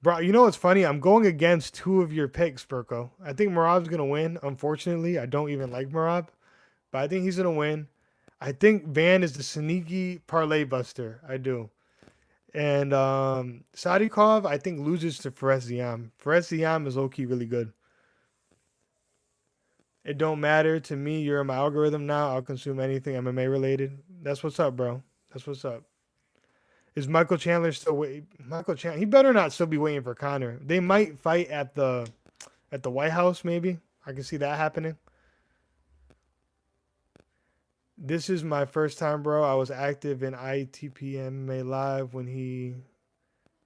Bro, you know what's funny? I'm going against two of your picks, Burko. I think Marab's gonna win. Unfortunately, I don't even like Marab, but I think he's gonna win. I think Van is the sneaky parlay buster. I do. And Sadikov, I think loses to Fares Ziam. Fares Ziam is low key really good. It don't matter to me. You're in my algorithm now. I'll consume anything MMA related. That's what's up, bro. That's what's up. Is Michael Chandler still wait? Michael Chandler, he better not still be waiting for Connor. They might fight at the White House, maybe. I can see that happening. This is my first time, bro. I was active in ITP MMA Live when he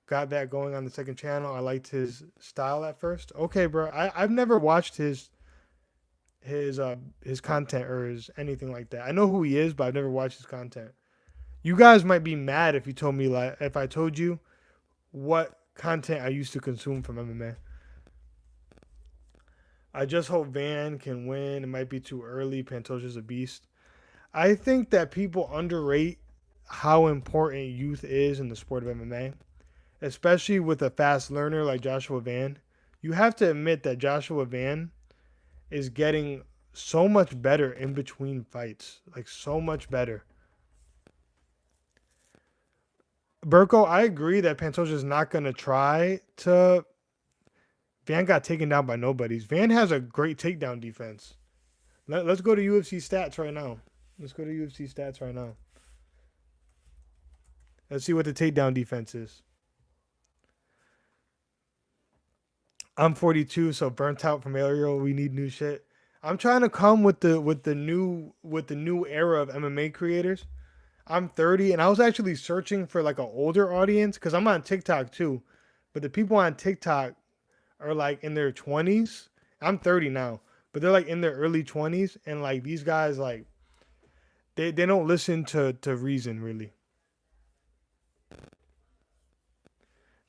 got that going on the second channel. I liked his style at first. Okay, bro. I've never watched his content or his anything like that. I know who he is, but I've never watched his content. You guys might be mad if you told me like if I told you what content I used to consume from MMA. I just hope Van can win. It might be too early. Pantoja's a beast. I think that people underrate how important youth is in the sport of MMA, especially with a fast learner like Joshua Van. You have to admit that Joshua Van is getting so much better in between fights, like so much better. Burko, I agree that Pantoja is not going to try to. Van got taken down by nobodies. Van has a great takedown defense. Let's go to UFC stats right now. Let's go to UFC stats right now. Let's see what the takedown defense is. I'm 42, so burnt out from Ariel. We need new shit. I'm trying to come with the new era of MMA creators. I'm 30, and I was actually searching for like an older audience because I'm on TikTok too. But the people on TikTok are like in their 20s. I'm 30 now, but they're like in their early 20s, and like these guys like they don't listen to reason really.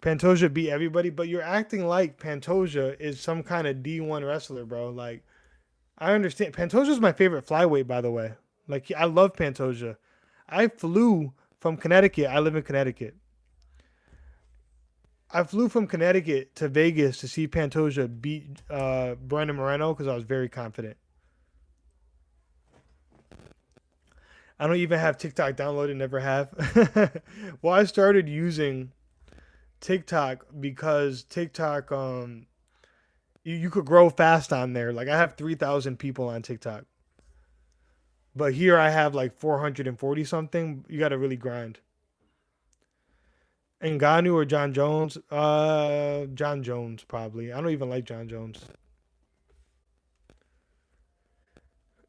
Pantoja beat everybody, but you're acting like Pantoja is some kind of D1 wrestler, bro. Like I understand Pantoja's my favorite flyweight, by the way. Like I love Pantoja. I flew from Connecticut. I live in Connecticut. I flew from Connecticut to Vegas to see Pantoja beat Brandon Moreno because I was very confident. I don't even have TikTok downloaded, never have. Well, I started using TikTok because TikTok, you could grow fast on there. Like I have 3,000 people on TikTok, but here I have like 440 something. You got to really grind. Ngannou or John Jones? John Jones probably. I don't even like John Jones.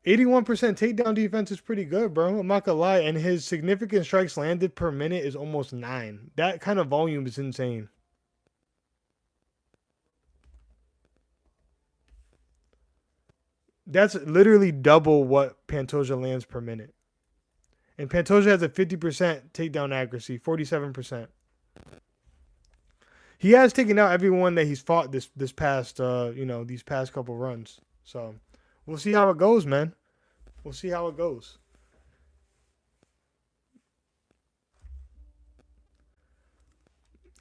81% takedown defense is pretty good, bro. I'm not gonna lie. And his significant strikes landed per minute is almost 9. That kind of volume is insane. That's literally double what Pantoja lands per minute. And Pantoja has a 50% takedown accuracy, 47%. He has taken out everyone that he's fought this past these past couple runs. So we'll see how it goes, man. We'll see how it goes.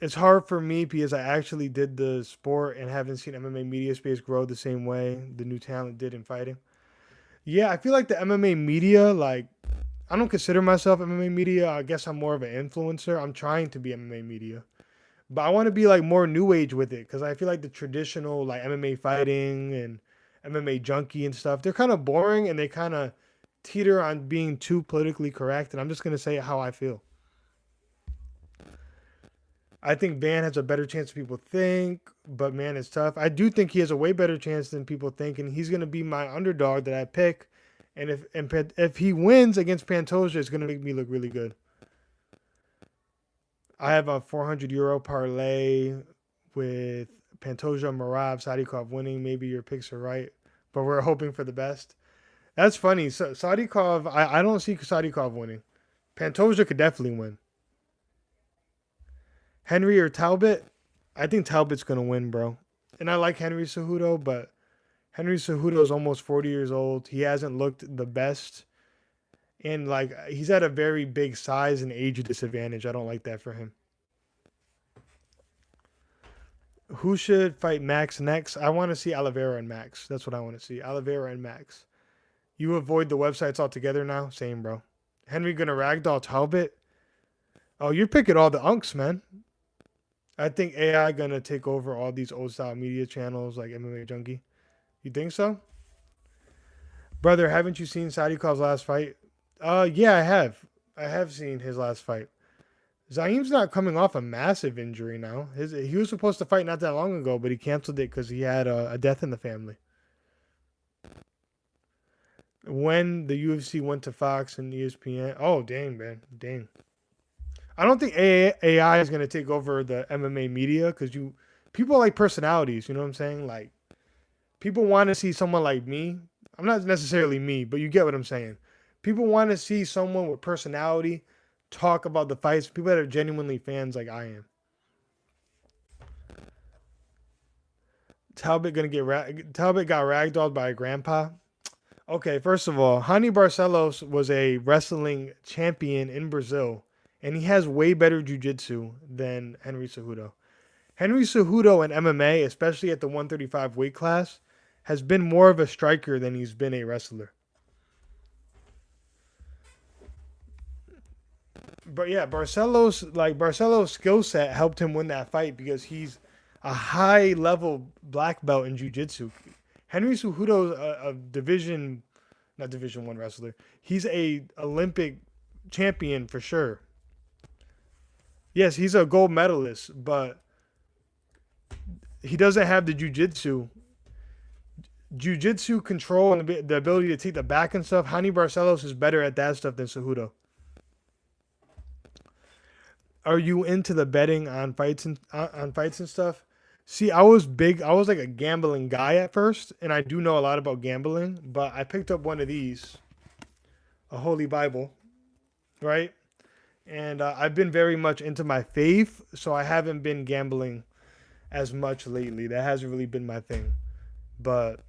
It's hard for me because I actually did the sport and haven't seen MMA media space grow the same way the new talent did in fighting. Yeah, I feel like the MMA media, like I don't consider myself MMA media. I guess I'm more of an influencer. I'm trying to be MMA media. But I want to be like more new age with it because I feel like the traditional like MMA fighting and MMA junkie and stuff, they're kind of boring and they kind of teeter on being too politically correct. And I'm just going to say how I feel. I think Van has a better chance than people think, but man, it's tough. I do think he has a way better chance than people think, and he's going to be my underdog that I pick. And if he wins against Pantoja, it's gonna make me look really good. I have a 400 euro parlay with Pantoja, Marav, Sadikov winning. Maybe your picks are right, but we're hoping for the best. That's funny. So Sadikov, I don't see Sadikov winning. Pantoja could definitely win. Henry or Talbot? I think Talbot's gonna win, bro. And I like Henry Cejudo, but Henry Cejudo is almost 40 years old. He hasn't looked the best, and like he's at a very big size and age disadvantage. I don't like that for him. Who should fight Max next? I want to see Oliveira and Max. That's what I want to see. Oliveira and Max. You avoid the websites altogether now? Same, bro. Henry gonna ragdoll Talbot? Oh, you're picking all the unks, man. I think AI gonna take over all these old style media channels like MMA Junkie. You think so? Brother, haven't you seen Sadikov's last fight? Yeah, I have. I have seen his last fight. Zaim's not coming off a massive injury now. He was supposed to fight not that long ago, but he canceled it because he had a death in the family. When the UFC went to Fox and ESPN. Oh, dang, man. Dang. I don't think AI is going to take over the MMA media because people like personalities. You know what I'm saying? Like, people want to see someone like me. I'm not necessarily me, but you get what I'm saying. People want to see someone with personality talk about the fights. People that are genuinely fans like I am. Talbot Talbot got ragdolled by a grandpa. Okay, first of all, Hani Barcelos was a wrestling champion in Brazil, and he has way better jiu-jitsu than Henry Cejudo. Henry Cejudo in MMA, especially at the 135 weight class, has been more of a striker than he's been a wrestler. But yeah, Barcelos' skill set helped him win that fight because he's a high level black belt in jiu-jitsu. Henry Cejudo's a division, not Division 1 wrestler. He's a Olympic champion for sure. Yes, he's a gold medalist, but he doesn't have the jiu-jitsu control and the ability to take the back and stuff. Hani Barcelos is better at that stuff than Cejudo. Are you into the betting on fights and stuff? See, I was big. I was like a gambling guy at first, and I do know a lot about gambling. But I picked up one of these, a Holy Bible, right? And I've been very much into my faith, so I haven't been gambling as much lately. That hasn't really been my thing. But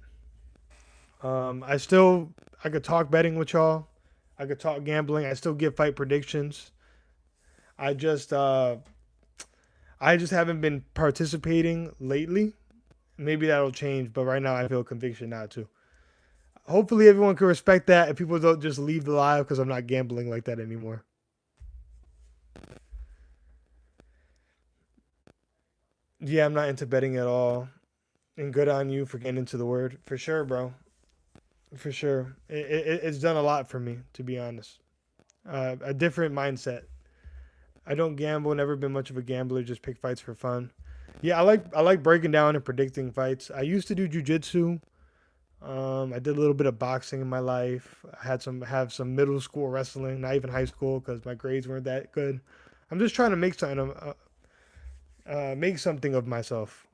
I could talk betting with y'all. I could talk gambling. I still give fight predictions. I just haven't been participating lately. Maybe that'll change, but right now I feel conviction not to. Hopefully everyone can respect that and people don't just leave the live because I'm not gambling like that anymore. Yeah, I'm not into betting at all. And good on you for getting into the word. For sure, bro. For sure. It's done a lot for me, to be honest. A different mindset. I don't gamble, never been much of a gambler, just pick fights for fun. Yeah, I like breaking down and predicting fights. I used to do jujitsu. I did a little bit of boxing in my life. I had some middle school wrestling, not even high school, because my grades weren't that good. I'm just trying to make something of myself.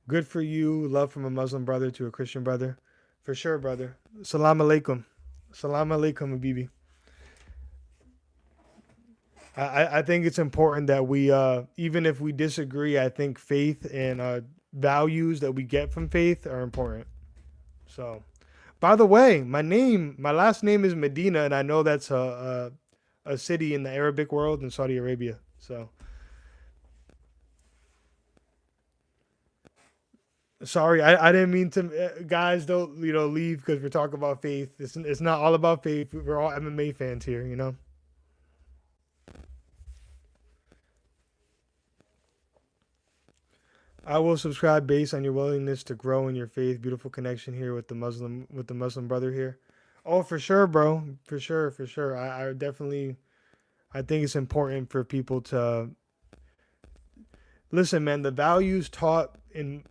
Good for you. Love from a Muslim brother to a Christian brother, for sure, brother. Salam alaikum. Salam alaikum, Habibi. I think it's important that we, even if we disagree, I think faith and values that we get from faith are important. So, by the way, my last name is Medina, and I know that's a city in the Arabic world in Saudi Arabia. So, sorry, I didn't mean to. Guys, don't leave because we're talking about faith. It's not all about faith. We're all MMA fans here, you know. I will subscribe based on your willingness to grow in your faith. Beautiful connection here with the Muslim brother here. Oh, for sure, bro. For sure, for sure. I definitely I think it's important for people to listen, man. The values taught in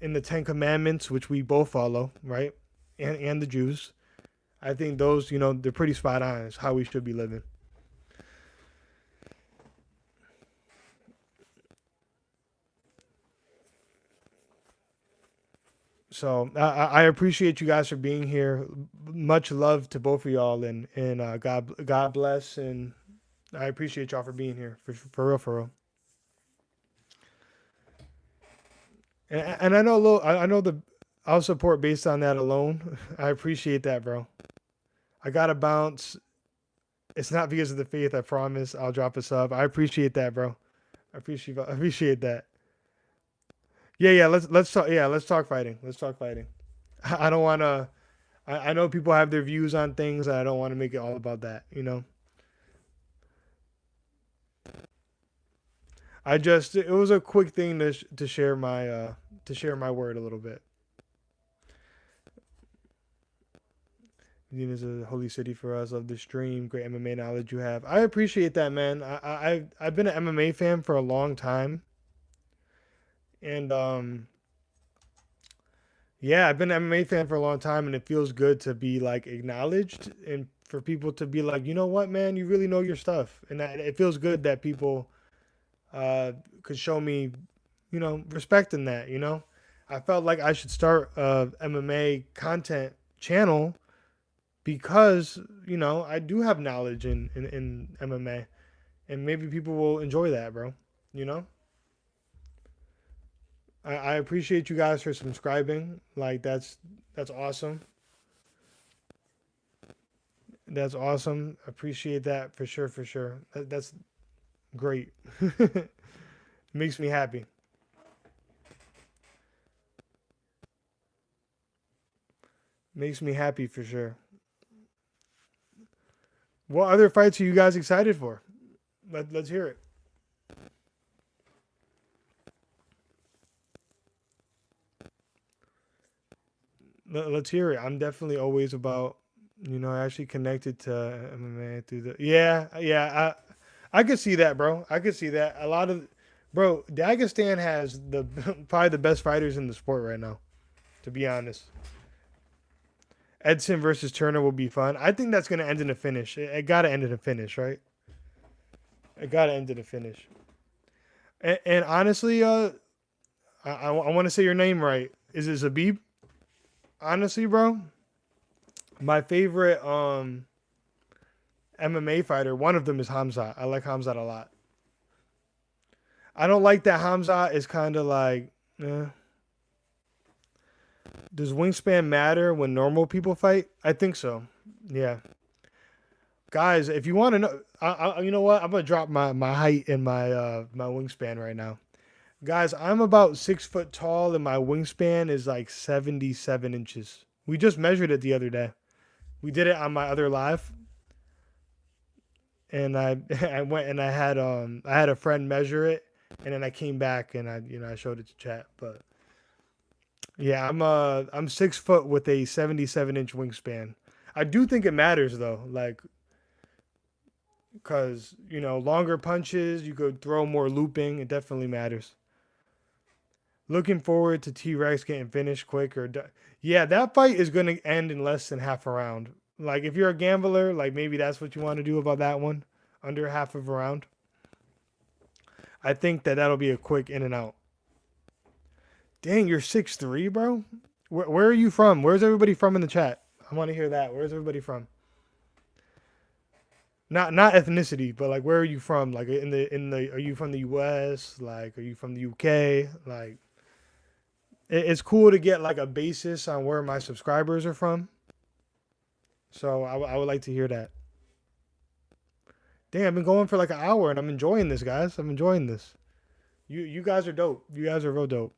the Ten Commandments, which we both follow, right? and the Jews. I think those, they're pretty spot on. It's how we should be living. So I appreciate you guys for being here. Much love to both of y'all, and God bless, and I appreciate y'all for being here for real, for real. And I know a little. I know the I'll support based on that alone. I appreciate that, bro. I gotta bounce. It's not because of the faith. I promise. I'll drop a sub. I appreciate that, bro. I appreciate that. Yeah, yeah. Let's talk. Yeah, let's talk fighting. Let's talk fighting. I don't want to. I know people have their views on things. And I don't want to make it all about that. It was a quick thing to share my word a little bit. Medina is a holy city for us. Love the stream. Great MMA knowledge you have. I appreciate that, man. I've been an MMA fan for a long time, and yeah, I've been an MMA fan for a long time, and it feels good to be like acknowledged and for people to be like, you know what, man, you really know your stuff, and it feels good that people could show me, respect in that. I felt like I should start a MMA content channel because I do have knowledge in MMA, and maybe people will enjoy that, bro. You know, I appreciate you guys for subscribing. Like that's awesome. That's awesome. Appreciate that for sure, for sure. That's great. Makes me happy. Makes me happy for sure. What other fights are you guys excited for? Let's hear it. Let's hear it. I'm definitely always about, actually connected to MMA through the. Yeah, yeah. I could see that, bro. I could see that. A lot of, bro. Dagestan has the probably the best fighters in the sport right now. To be honest, Edson versus Turner will be fun. I think that's gonna end in a finish. It gotta end in a finish, right? It gotta end in a finish. And honestly, I want to say your name right. Is it Zabib? Honestly, bro, my favorite MMA fighter, one of them is Hamzat. I like Hamzat a lot. I don't like that Hamzat is kind of like, eh. Does wingspan matter when normal people fight? I think so. Yeah, guys, if you want to know, you know what? I'm gonna drop my height and my wingspan right now, guys. I'm about 6 foot tall, and my wingspan is like 77 inches. We just measured it the other day. We did it on my other live, and I I went and I had a friend measure it, and then I came back and I showed it to chat. But yeah, I'm 6 foot with a 77-inch wingspan. I do think it matters though, like because longer punches, you could throw more looping. It definitely matters. Looking forward to T Rex getting finished quick. Yeah, that fight is gonna end in less than half a round. Like if you're a gambler, like maybe that's what you want to do about that one, under half of a round. I think that'll be a quick in and out. Dang, you're 6'3", bro. Where are you from? Where's everybody from in the chat? I want to hear that. Where's everybody from? Not ethnicity, but like where are you from? Like are you from the US? Like are you from the UK? Like it's cool to get like a basis on where my subscribers are from. So I would like to hear that. Dang, I've been going for like an hour and I'm enjoying this, guys. I'm enjoying this. You guys are dope. You guys are real dope.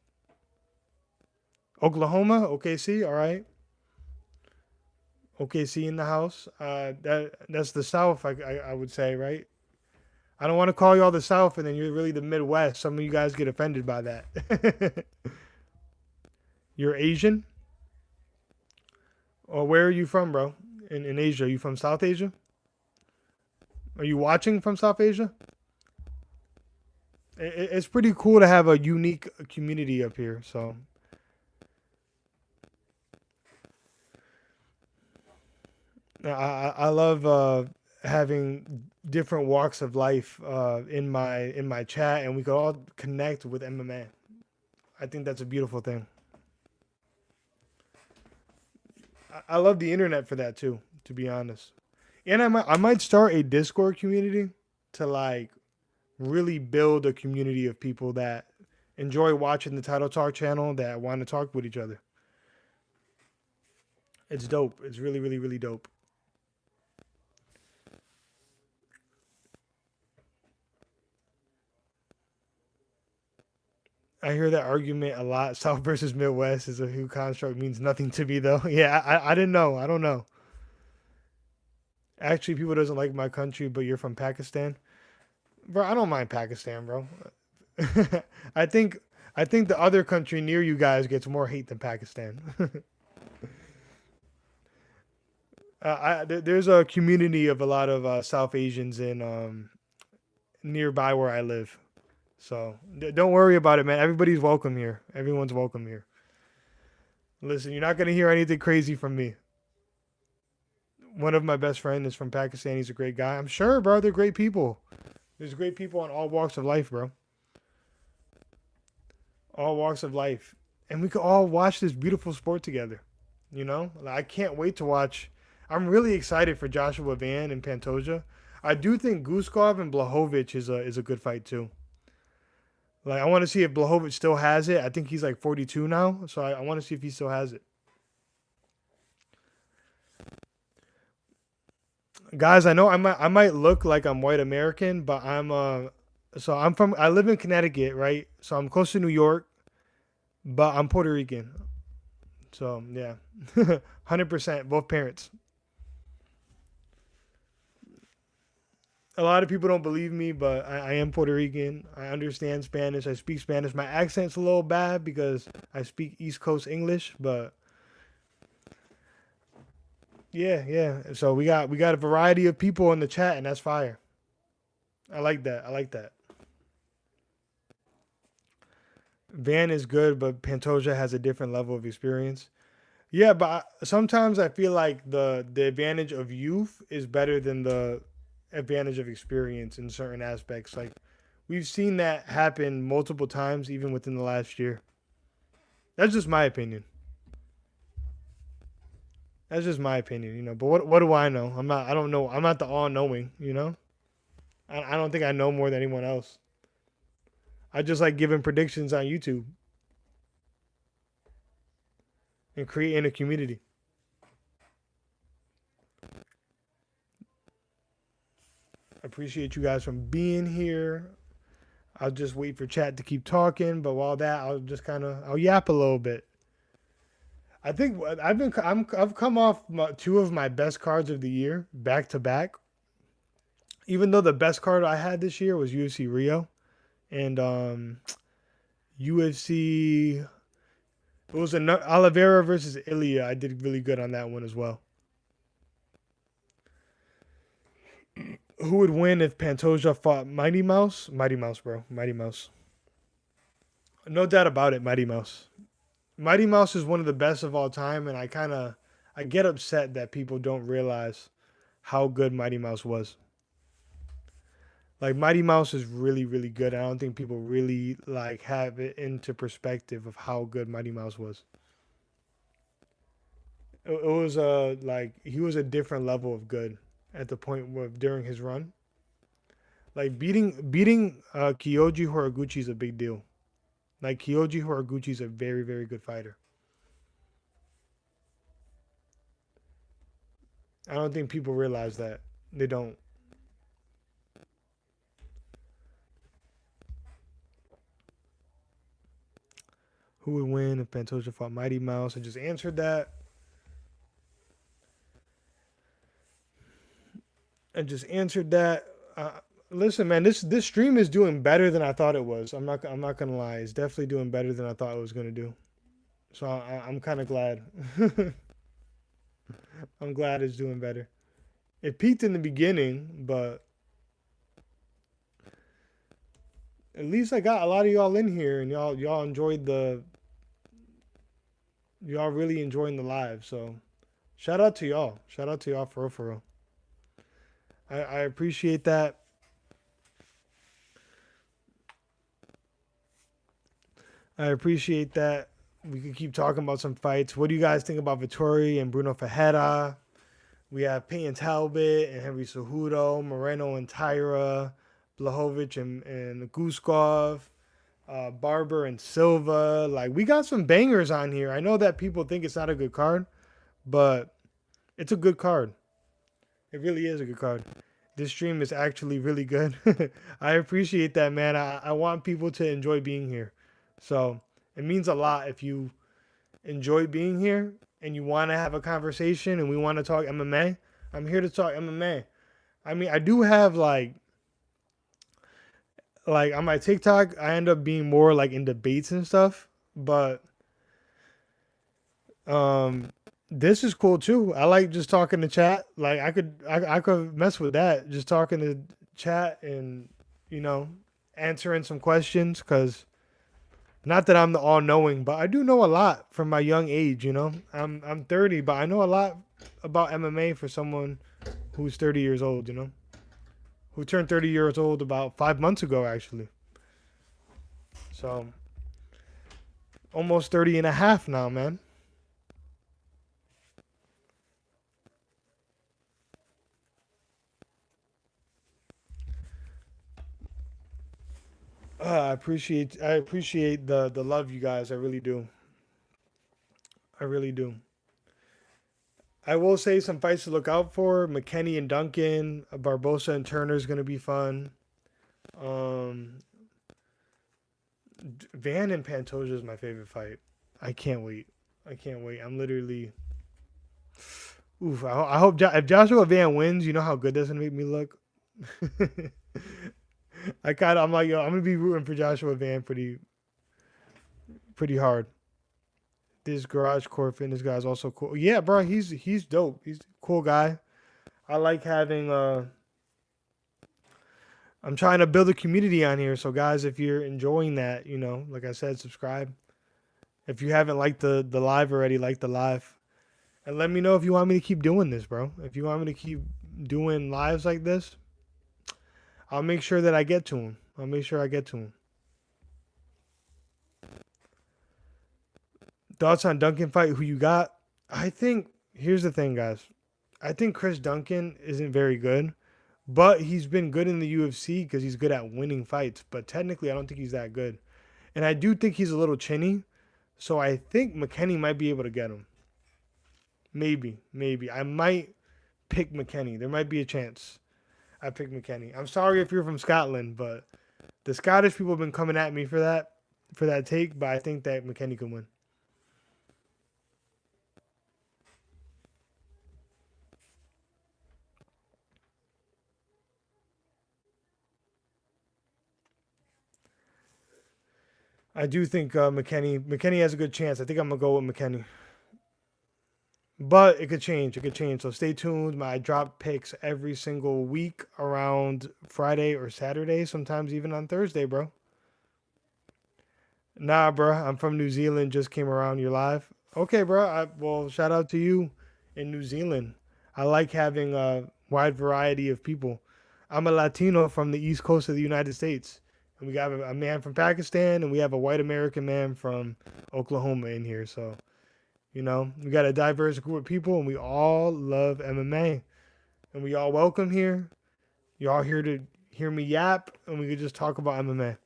Oklahoma, OKC, all right. OKC in the house. That's the South, I would say, right? I don't want to call you all the South, and then you're really the Midwest. Some of you guys get offended by that. You're Asian, or where are you from, bro? In Asia, are you from South Asia? Are you watching from South Asia? It's pretty cool to have a unique community up here. So I love having different walks of life in my chat, and we could all connect with MMA. I think that's a beautiful thing. I love the internet for that too, to be honest. And I might start a Discord community to like really build a community of people that enjoy watching the Title Talk channel that want to talk with each other. It's dope. It's really, really, really dope. I hear that argument a lot. South versus Midwest is a who construct means nothing to me though. Yeah, I didn't know. I don't know. Actually, people doesn't like my country, but you're from Pakistan, bro. I don't mind Pakistan, bro. I think I think the other country near you guys gets more hate than Pakistan. There's a community of a lot of South Asians in nearby where I live. So don't worry about it, man. Everybody's welcome here. Everyone's welcome here. Listen, you're not gonna hear anything crazy from me. One of my best friends is from Pakistan. He's a great guy. I'm sure, bro. They're great people. There's great people on all walks of life, bro. All walks of life, and we could all watch this beautiful sport together. You know, like, I can't wait to watch. I'm really excited for Joshua Van and Pantoja. I do think Guskov and Blahovic is a good fight too. Like I want to see if Blahovic still has it. I think he's like 42 now, so I want to see if he still has it. Guys, I know I might look like I'm white American, but I live in Connecticut, right? So I'm close to New York, but I'm Puerto Rican. So yeah, 100% both parents. A lot of people don't believe me, but I am Puerto Rican. I understand Spanish. I speak Spanish. My accent's a little bad because I speak East Coast English, but yeah, yeah. So we got a variety of people in the chat, and that's fire. I like that. I like that. Van is good, but Pantoja has a different level of experience. Yeah, but sometimes I feel like the advantage of youth is better than the advantage of experience in certain aspects. Like we've seen that happen multiple times, even within the last year. That's just my opinion. That's just my opinion, you know. But what do I know? I'm not. I don't know. I'm not the all knowing, you know. I don't think I know more than anyone else. I just like giving predictions on YouTube and creating a community. I appreciate you guys from being here. I'll just wait for chat to keep talking, but while that, I'll just kind of I'll yap a little bit. I think I've come off two of my best cards of the year back to back. Even though the best card I had this year was UFC Rio and UFC. It was an Oliveira versus Ilya. I did really good on that one as well. Who would win if Pantoja fought Mighty Mouse? Mighty Mouse, bro. Mighty Mouse. No doubt about it, Mighty Mouse. Mighty Mouse is one of the best of all time, and I get upset that people don't realize how good Mighty Mouse was. Like Mighty Mouse is really, really good. I don't think people really like have it into perspective of how good Mighty Mouse was. It was like he was a different level of good at the point where during his run. Like beating Kyoji Horiguchi is a big deal. Like Kyoji Horiguchi is a very, very good fighter. I don't think people realize that. They don't. Who would win if Pantoja fought Mighty Mouse? I just answered that. I just answered that. Listen, man, this stream is doing better than I thought it was. I'm not gonna lie. It's definitely doing better than I thought it was gonna do. So I'm kind of glad. I'm glad it's doing better. It peaked in the beginning, but at least I got a lot of y'all in here, and y'all enjoyed y'all really enjoying the live. So Shout out to y'all. Shout out to y'all for real, for real. I appreciate that. I appreciate that. We could keep talking about some fights. What do you guys think about Vittori and Bruno Ferreira? We have Payne Talbot and Henry Cejudo, Moreno and Tyra, Blahovic and Guskov, Barber and Silva. Like, we got some bangers on here. I know that people think it's not a good card, but it's a good card. It really is a good card. This stream is actually really good. I appreciate that, man. I want people to enjoy being here. So it means a lot if you enjoy being here and you want to have a conversation and we want to talk MMA. I'm here to talk MMA. I mean, I do have like on my TikTok, I end up being more like in debates and stuff, but um this is cool too. I like just talking to chat. Like I could mess with that, just talking to chat and you know, answering some questions cuz not that I'm the all-knowing, but I do know a lot from my young age, you know. I'm 30, but I know a lot about MMA for someone who's 30 years old, you know. Who turned 30 years old about 5 months ago actually. So, almost 30 and a half now, man. I appreciate the love you guys. I really do. I really do. I will say some fights to look out for. McKenny and Duncan, Barbosa and Turner is gonna be fun. Um, Van and Pantoja is my favorite fight. I can't wait. I can't wait. I'm literally. Oof. I hope if Joshua Van wins, you know how good that's gonna make me look. I'm like, yo, I'm gonna be rooting for Joshua Van pretty hard. This Garage Core Fitness guy is also cool. Yeah, bro, he's dope. He's a cool guy. I like having I'm trying to build a community on here. So guys, if you're enjoying that, you know, like I said, subscribe. If you haven't liked the live already, like the live. And let me know if you want me to keep doing this, bro. If you want me to keep doing lives like this, I'll make sure that I get to them. I'll make sure I get to them. Thoughts on Duncan fight? Who you got? I think here's the thing, guys. I think Chris Duncan isn't very good, but he's been good in the UFC because he's good at winning fights. But technically, I don't think he's that good, and I do think he's a little chinny. So I think McKenny might be able to get him. Maybe. I might pick McKenny. There might be a chance I pick McKenny. I'm sorry if you're from Scotland, but the Scottish people have been coming at me for that take. But I think that McKenny can win. I do think McKenny has a good chance. I think I'm gonna go with McKenny, but it could change. It could change. So stay tuned. I drop picks every single week around Friday or Saturday. Sometimes even on Thursday, bro. Nah, bro. I'm from New Zealand. Just came around your live. Okay, bro. Well, shout out to you in New Zealand. I like having a wide variety of people. I'm a Latino from the East Coast of the United States. And we got a man from Pakistan and we have a white American man from Oklahoma in here. So, you know, we got a diverse group of people and we all love MMA. And we all welcome here. Y'all here to hear me yap and we could just talk about MMA.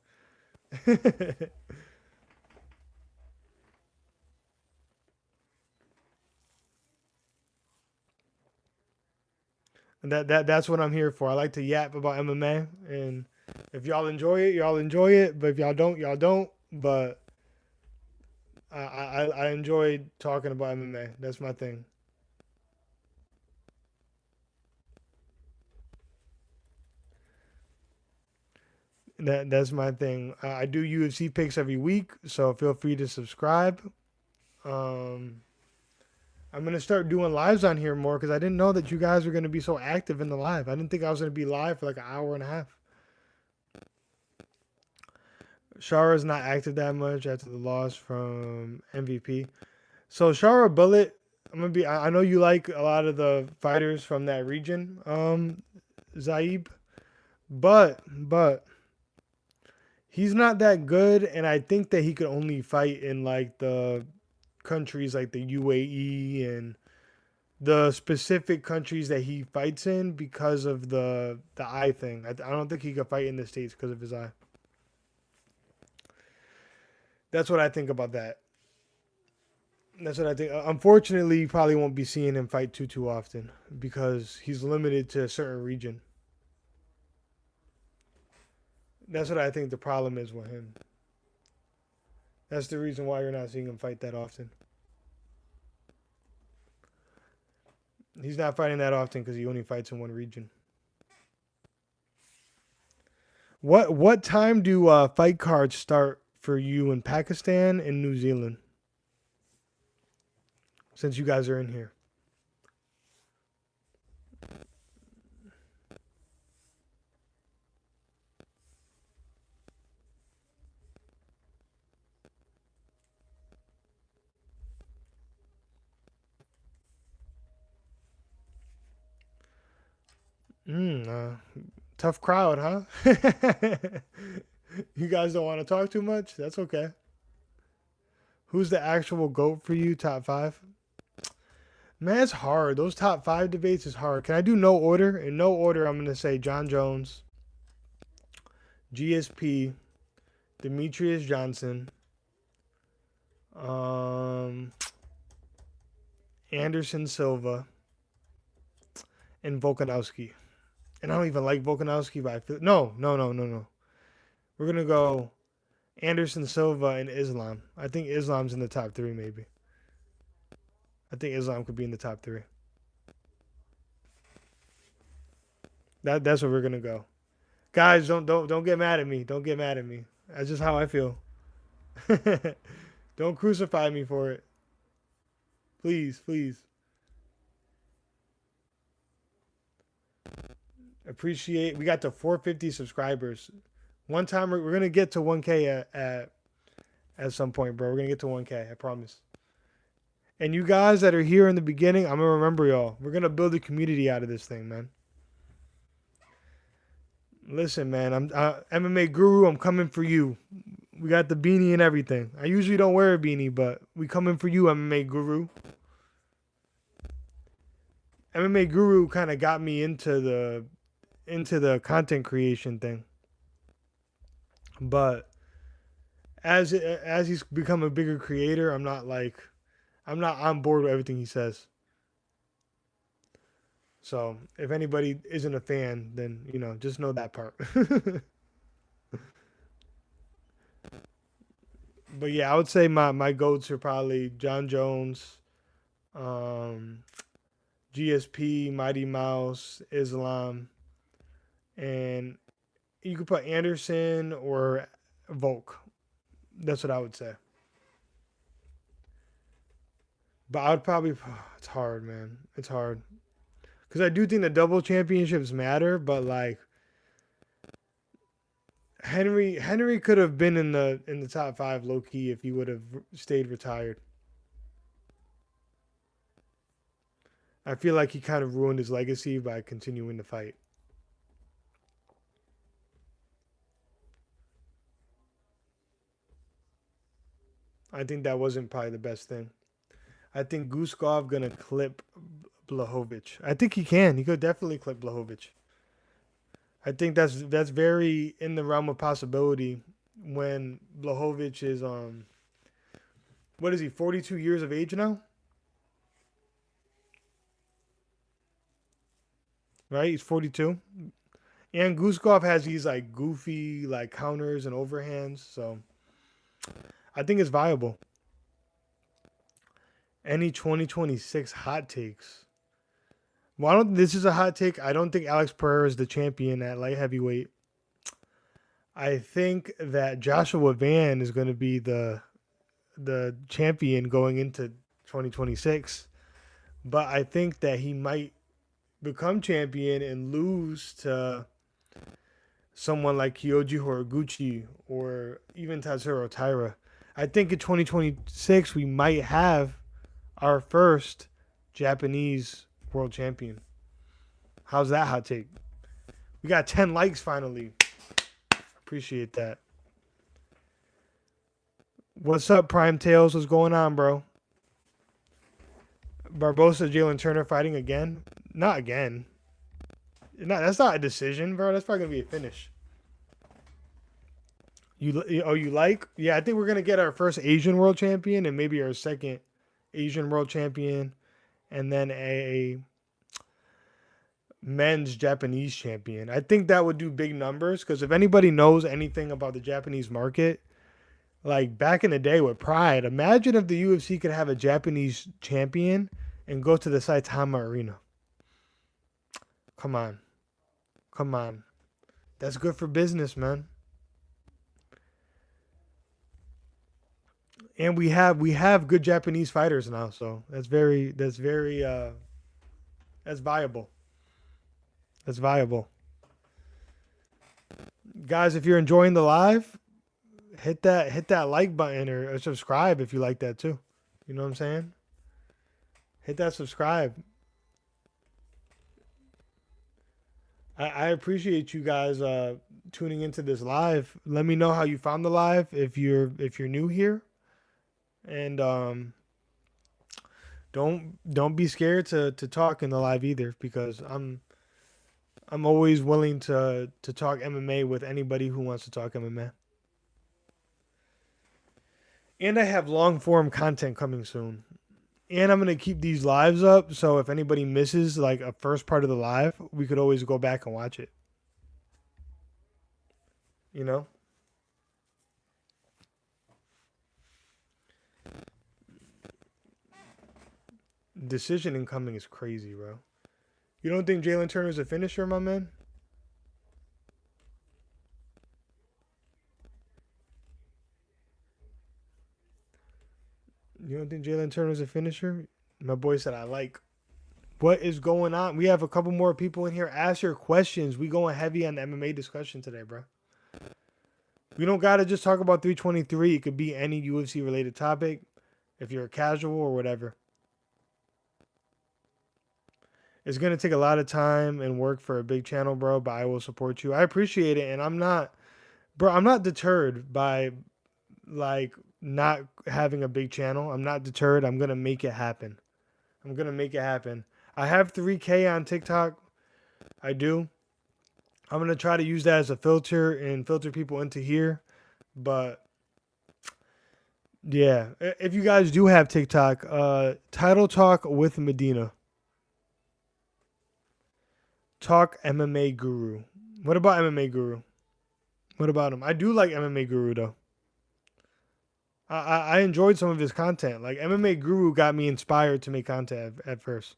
And that's what I'm here for. I like to yap about MMA, and if y'all enjoy it. But if y'all don't, y'all don't. But I enjoy talking about MMA. That's my thing. That's my thing. I do UFC picks every week, so feel free to subscribe. Um, I'm gonna start doing lives on here more because I didn't know that you guys were gonna be so active in the live. I didn't think I was gonna be live for like an hour and a half. Shara's not active that much after the loss from MVP. So Shara Bullet, I know you like a lot of the fighters from that region, Zaib, but he's not that good, and I think that he could only fight in like the countries like the UAE and the specific countries that he fights in because of the eye thing. I don't think he could fight in the States because of his eye. That's what I think about that. That's what I think. Unfortunately, you probably won't be seeing him fight too often because he's limited to a certain region. That's what I think the problem is with him. That's the reason why you're not seeing him fight that often. He's not fighting that often because he only fights in one region. What time do fight cards start for you in Pakistan and New Zealand? Since you guys are in here. Mm, tough crowd, huh? You guys don't want to talk too much? That's okay. Who's the actual GOAT for you, top five? Man, it's hard. Those top five debates is hard. Can I do no order? In no order, I'm going to say John Jones, GSP, Demetrius Johnson, um, Anderson Silva, and Volkanovski. And I don't even like Volkanovski, but I feel no. We're gonna go Anderson Silva and Islam. I think Islam's in the top three, maybe. I think Islam could be in the top three. That's where we're gonna go. Guys, don't get mad at me. Don't get mad at me. That's just how I feel. Don't crucify me for it. Please, please. Appreciate. We got to 450 subscribers. One time we're gonna get to 1K at some point, bro. We're gonna get to 1K. I promise. And you guys that are here in the beginning, I'm gonna remember y'all. We're gonna build a community out of this thing, man. Listen, man. I'm MMA Guru. I'm coming for you. We got the beanie and everything. I usually don't wear a beanie, but we coming for you, MMA Guru. MMA Guru kind of got me into the content creation thing. But as he's become a bigger creator, I'm not on board with everything he says. So if anybody isn't a fan, then just know that part. But yeah, I would say my goats are probably John Jones, um, GSP, Mighty Mouse, Islam, and you could put Anderson or Volk. That's what I would say. But I would probably it's hard, man. It's hard because I do think the double championships matter, but like Henry could have been in the top five low key if he would have stayed retired. I feel like he kind of ruined his legacy by continuing to fight. I think that wasn't probably the best thing. I think Guskov gonna clip Blahovic. I think he can. He could definitely clip Blahovic. I think that's very in the realm of possibility when Blahovic is what is he, 42 years of age now? Right? He's 42. And Guskov has these like goofy like counters and overhands, so I think it's viable. Any 2026 hot takes? Well, I don't. This is a hot take. I don't think Alex Pereira is the champion at light heavyweight. I think that Joshua Van is going to be the champion going into 2026. But I think that he might become champion and lose to someone like Kyoji Horiguchi or even Tatsuro Taira. I think in 2026 we might have our first Japanese world champion. How's that hot take? We got 10 likes finally. Appreciate that. What's up, Prime Tales? What's going on, bro? Barbosa, Jalen Turner fighting again? Not again. No, that's not a decision, bro. That's probably gonna be a finish. You like? Yeah, I think we're gonna get our first Asian world champion and maybe our second Asian world champion, and then a men's Japanese champion. I think that would do big numbers because if anybody knows anything about the Japanese market, like back in the day with Pride, imagine if the UFC could have a Japanese champion and go to the Saitama Arena. Come on. Come on. That's good for business, man. And we have good Japanese fighters now, so that's that's viable. That's viable. Guys, if you're enjoying the live, hit that like button or subscribe if you like that too. You know what I'm saying? Hit that subscribe. I appreciate you guys tuning into this live. Let me know how you found the live if you're new here. And don't be scared to talk in the live either because I'm always willing to talk MMA with anybody who wants to talk MMA. And I have long form content coming soon. And I'm going to keep these lives up. So if anybody misses like a first part of the live, we could always go back and watch it. You know? Decision incoming is crazy, bro. You don't think Jalen Turner's a finisher, my man? You don't think Jalen Turner's a finisher? My boy said I like. What is going on? We have a couple more people in here. Ask your questions. We going heavy on the MMA discussion today, bro. We don't gotta just talk about 323. It could be any UFC related topic. If you're a casual or whatever. It's gonna take a lot of time and work for a big channel, bro. But I will support you. I appreciate it, and I'm not, bro. I'm not deterred by like not having a big channel. I'm not deterred. I'm gonna make it happen. I'm gonna make it happen. I have 3K on TikTok. I do. I'm gonna try to use that as a filter and filter people into here. But yeah, if you guys do have TikTok, Title Talk with Medina. Talk MMA Guru. What about MMA Guru? What about him? I do like MMA Guru though. I enjoyed some of his content. Like MMA Guru got me inspired to make content at first.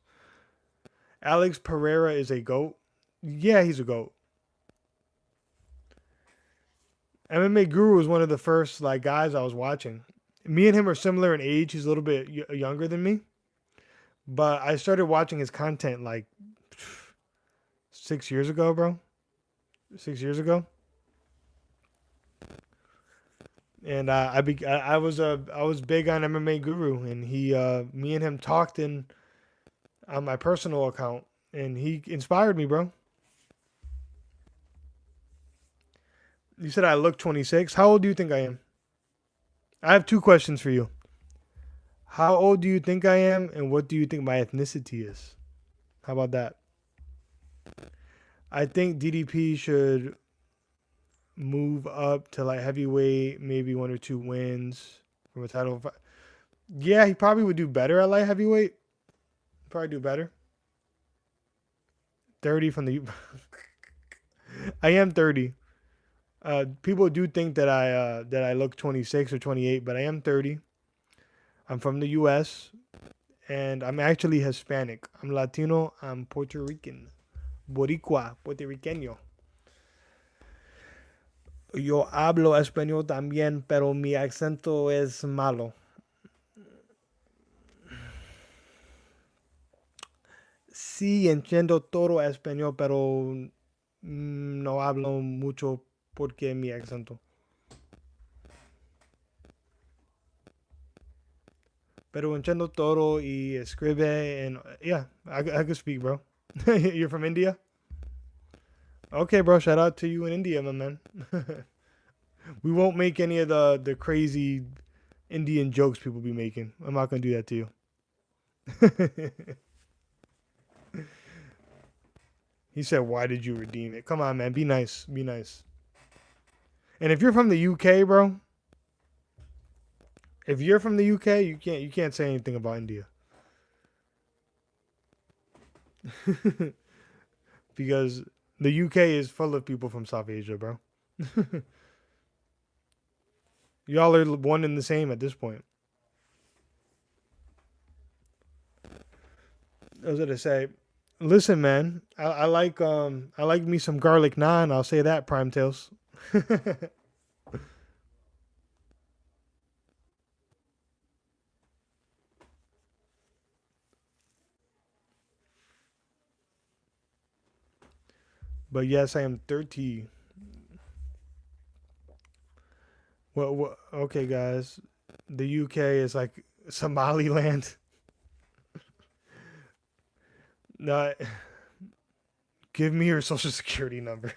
Alex Pereira is a GOAT. Yeah, he's a GOAT. MMA Guru was one of the first like guys I was watching. Me and him are similar in age. He's a little bit younger than me. But I started watching his content like 6 years ago, bro. 6 years ago. And I was big on MMA Guru, and me and him talked on my personal account, and he inspired me, bro. You said I look 26. How old do you think I am? I have two questions for you. How old do you think I am, and what do you think my ethnicity is? How about that? I think DDP should move up to like heavyweight, maybe 1 or 2 wins from a title fight. Yeah, he probably would do better at light heavyweight. Probably do better. 30 from the I am 30. People do think that I look 26 or 28, but I am 30. I'm from the US and I'm actually Hispanic. I'm Latino, I'm Puerto Rican. Boricua, puertorriqueño. Yo hablo español también, pero mi acento es malo. Sí, entiendo todo español, pero no hablo mucho porque mi acento. Pero entiendo todo y escribe and yeah, I can speak, bro. You're from India? Okay, bro. Shout out to you in India, my man. We won't make any of the crazy Indian jokes people be making. I'm not gonna do that to you. He said, "Why did you redeem it?" Come on, man. Be nice. Be nice. And if you're from the UK, bro, if you're from the UK, you can't say anything about India because the UK is full of people from South Asia, bro. Y'all are one and the same at this point. I was gonna say, listen, man, I like me some garlic naan. I'll say that, Prime Tails. But yes, I am 30. Well, okay, guys. The UK is like Somaliland. No, give me your social security number.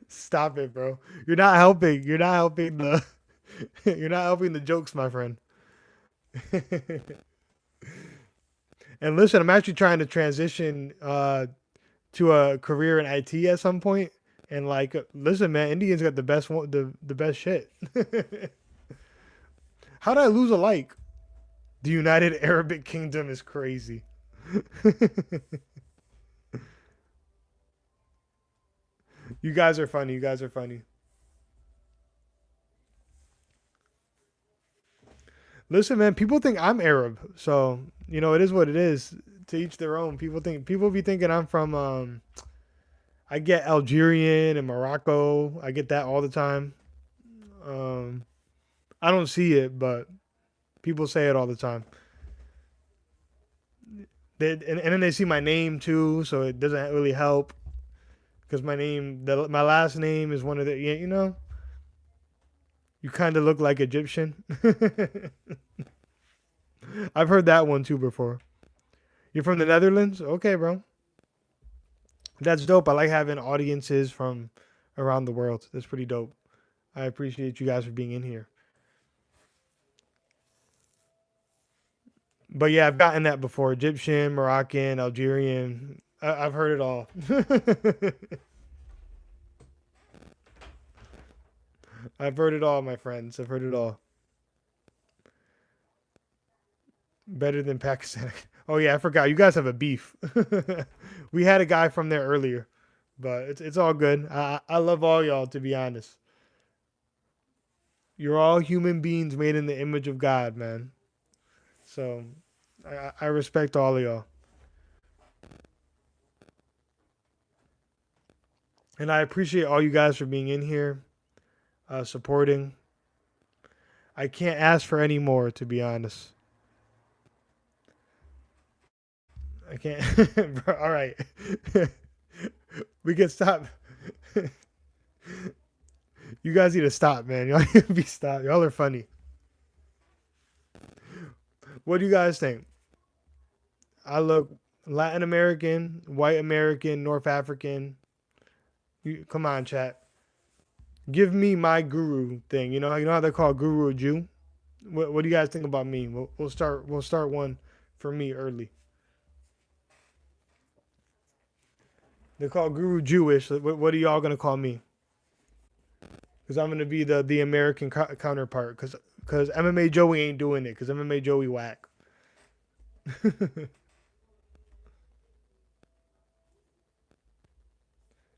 Stop it, bro. You're not helping. You're not helping the. You're not helping the jokes, my friend. And listen, I'm actually trying to transition to a career in IT at some point. And like, listen, man, Indians got the best one, the best shit. How did I lose a like? The United Arabic Kingdom is crazy. You guys are funny. You guys are funny. Listen, man, people think I'm Arab, so it is what it is. To each their own. People be thinking I'm from. I get Algerian and Morocco. I get that all the time. Um, I don't see it, but people say it all the time. And then they see my name too, so it doesn't really help because my last name is one of the. You kind of look like Egyptian. I've heard that one too before. You're from the Netherlands? Okay, bro. That's dope. I like having audiences from around the world. That's pretty dope. I appreciate you guys for being in here. But yeah, I've gotten that before. Egyptian, Moroccan, Algerian. I've heard it all. I've heard it all, my friends. I've heard it all. Better than Pakistan. Oh yeah, I forgot. You guys have a beef. We had a guy from there earlier, but it's all good. I love all y'all, to be honest. You're all human beings made in the image of God, man. So I respect all of y'all, and I appreciate all you guys for being in here, supporting. I can't ask for any more, to be honest. I can't. Bro, all right, we can stop. You guys need to stop, man. Y'all need to be stopped. Y'all are funny. What do you guys think? I look Latin American, white American, North African. Come on, chat. Give me my guru thing. You know how they call guru a Jew. What do you guys think about me? We'll start one for me early. They call guru Jewish. What are y'all gonna call me? Because I'm gonna be the American counterpart. Because MMA Joey ain't doing it. Because MMA Joey whack.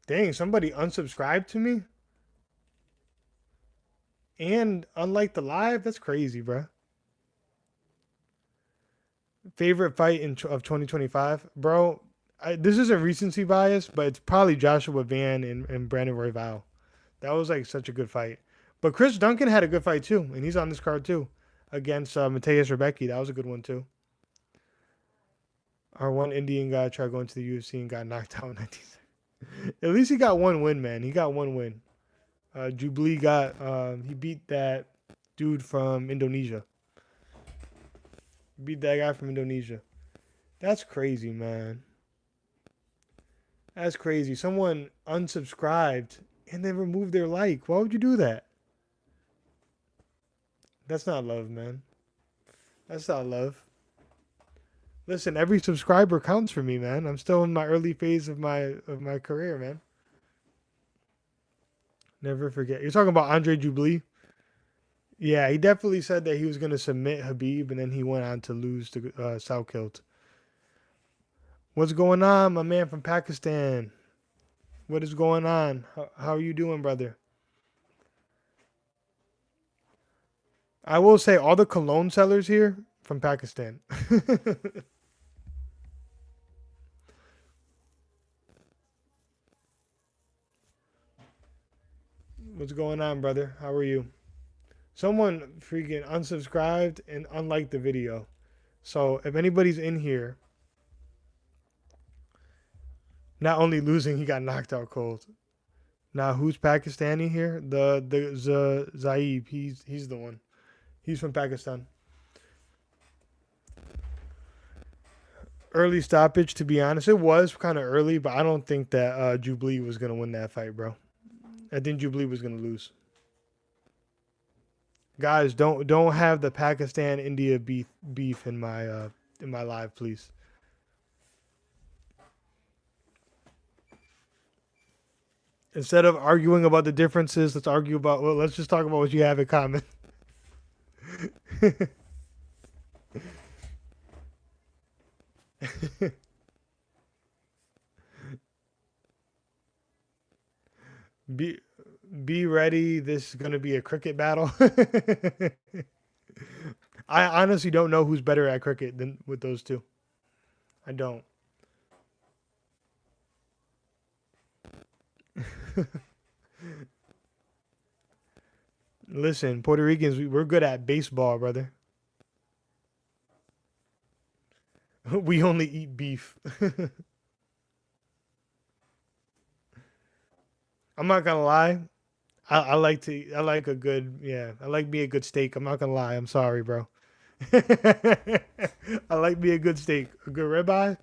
Dang, somebody unsubscribed to me and unlike the live. That's crazy, bro. Favorite fight of 2025, bro. This isn't recency bias, but it's probably Joshua Van and Brandon Royval. That was like such a good fight. But Chris Duncan had a good fight too, and he's on this card too, against Mateus Rebecki. That was a good one too. Our one Indian guy tried going to the UFC and got knocked out in 19. At least he got one win, man. He got one win. Jubilee he beat that dude from Indonesia. Beat that guy from Indonesia. That's crazy, man. That's crazy. Someone unsubscribed and then removed their like. Why would you do that? That's not love, man. That's not love. Listen, every subscriber counts for me, man. I'm still in my early phase of my career, man. Never forget. You're talking about Andre Jubilee? Yeah, he definitely said that he was going to submit Habib, and then he went on to lose to Southkilt. What's going on, my man from Pakistan? What is going on? How are you doing, brother? I will say all the cologne sellers here from Pakistan. What's going on, brother? How are you? Someone freaking unsubscribed and unliked the video. So if anybody's in here, not only losing, he got knocked out cold. Now who's Pakistani here? The Zaib. He's the one. He's from Pakistan. Early stoppage, to be honest. It was kind of early, but I don't think that Jubilee was gonna win that fight, bro. I think Jubilee was gonna lose. Guys, don't have the Pakistan India beef in my live, please. Instead of arguing about the differences, let's argue about well, let's just talk about what you have in common. be be ready. This is gonna be a cricket battle. I honestly don't know who's better at cricket than with those two. I don't. Listen, Puerto Ricans, we're good at baseball, brother. We only eat beef. I'm not gonna lie. I like a good yeah. I like me a good steak. I'm not gonna lie. I'm sorry, bro. I like me a good steak, a good ribeye.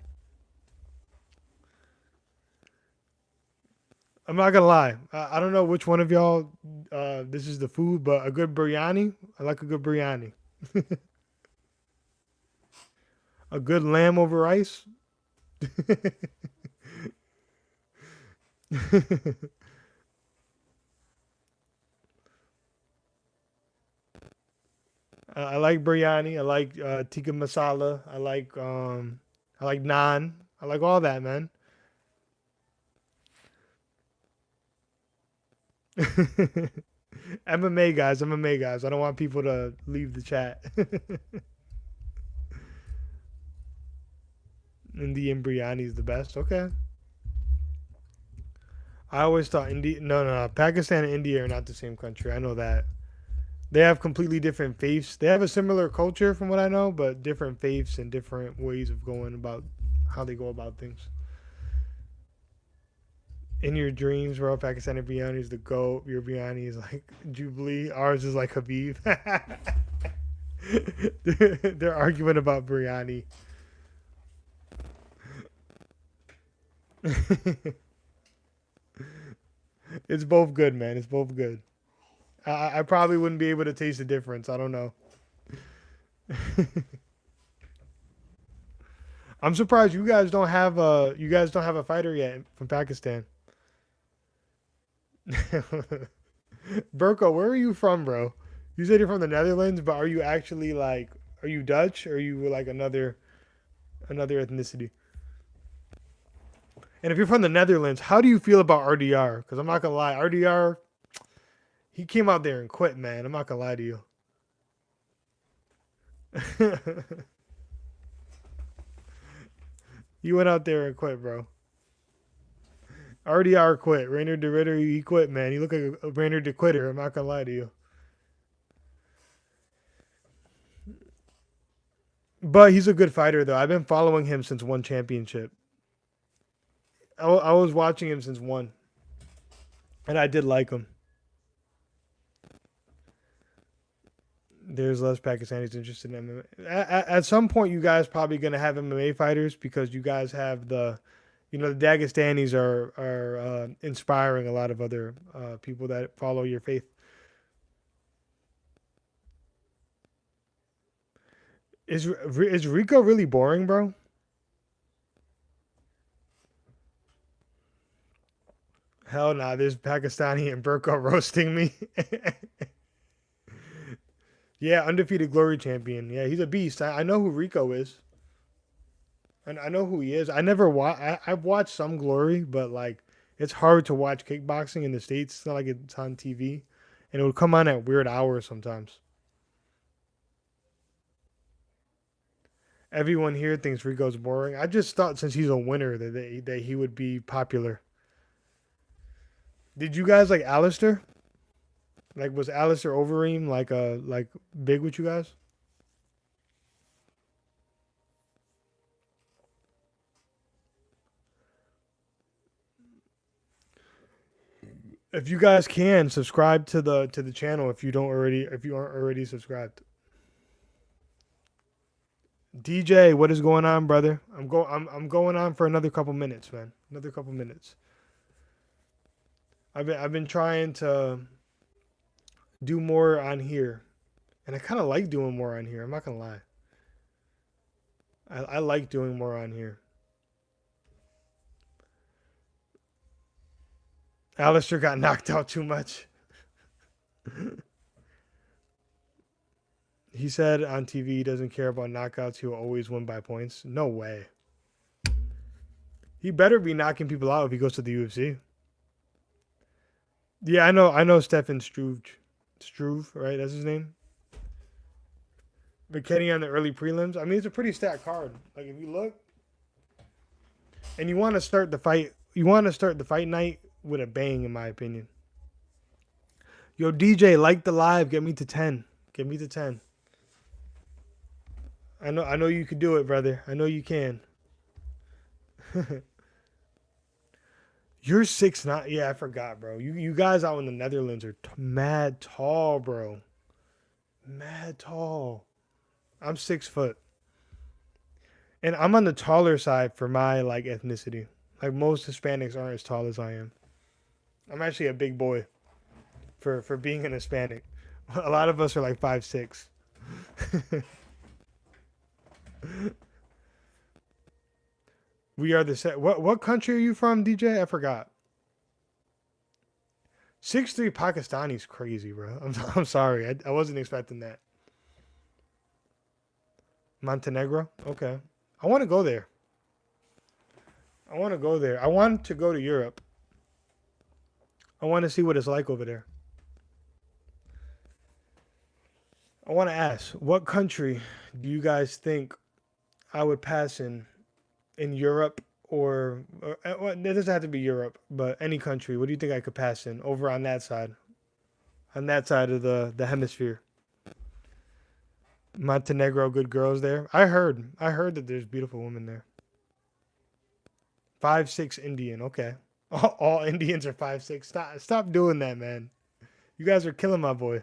I'm not gonna lie. I don't know which one of y'all this is the food, but a good biryani. I like a good biryani. A good lamb over rice. I like biryani. I like tikka masala. I like naan. I like all that, man. MMA guys, MMA guys. I don't want people to leave the chat. Indian biryani is the best. Okay. I always thought India. No, no, no. Pakistan and India are not the same country. I know that. They have completely different faiths. They have a similar culture, from what I know, but different faiths and different ways of going about how they go about things. In your dreams, bro, Pakistani biryani is the goat. Your biryani is like Jubilee. Ours is like Habib. They're arguing about biryani. It's both good, man. It's both good. I probably wouldn't be able to taste the difference. I don't know. I'm surprised you guys don't have a fighter yet from Pakistan. Burko, where are you from, bro? You said you're from the Netherlands, but are you actually like are you Dutch or are you like another ethnicity? And if you're from the Netherlands, how do you feel about RDR? Because I'm not gonna lie, RDR he came out there and quit, man. I'm not gonna lie to you. You went out there and quit, bro. RDR quit. Rainer de Ritter, he quit, man. You look like a Rainer de Quitter. I'm not gonna lie to you. But he's a good fighter, though. I've been following him since one championship. I was watching him since one, and I did like him. There's less Pakistanis interested in MMA. At some point, you guys probably gonna have MMA fighters because you guys have the Dagestanis are inspiring a lot of other people that follow your faith. Is Rico really boring, bro? Hell nah, there's Pakistani and Burko roasting me. Yeah, undefeated glory champion. Yeah, he's a beast. I know who Rico is. And I know who he is. I never watch. I've watched some glory, but like it's hard to watch kickboxing in the states. It's not like it's on TV, and it would come on at weird hours sometimes. Everyone here thinks Rico's boring. I just thought since he's a winner that he would be popular. Did you guys like Alistair? Like was Alistair Overeem like big with you guys? If you guys can subscribe to the channel if you aren't already subscribed. DJ, what is going on, brother? I'm going on for another couple minutes, man. Another couple minutes. I've been trying to do more on here, and I kind of like doing more on here. I'm not gonna lie. I like doing more on here. Alistair got knocked out too much. He said on TV he doesn't care about knockouts. He will always win by points. No way. He better be knocking people out if he goes to the UFC. Yeah, I know. I know Stefan Struve, right? That's his name. McKinney on the early prelims. I mean, it's a pretty stacked card. Like if you look, and you want to start the fight, night with a bang, in my opinion. Yo, DJ, like the live. Get me to 10. Get me to 10. I know you could do it, brother. I know you can. You're 6'9". Yeah, I forgot, bro. You guys out in the Netherlands are mad tall, bro. Mad tall. I'm 6 foot, and I'm on the taller side for my like ethnicity. Like most Hispanics aren't as tall as I am. I'm actually a big boy for being an Hispanic. A lot of us are like 5'6". We are the set. What country are you from, DJ? I forgot. 6'3" Pakistani's crazy, bro. I'm sorry. I wasn't expecting that. Montenegro? Okay. I want to go there. I want to go there. I want to go to Europe. I want to see what it's like over there. I want to ask, what country do you guys think I would pass in Europe or well, it doesn't have to be Europe, but any country? What do you think I could pass in over on that side of the hemisphere? Montenegro, good girls there. I heard that there's beautiful women there. 5'6" Indian. Okay, all Indians are 5'6". Stop doing that, man. You guys are killing my boy.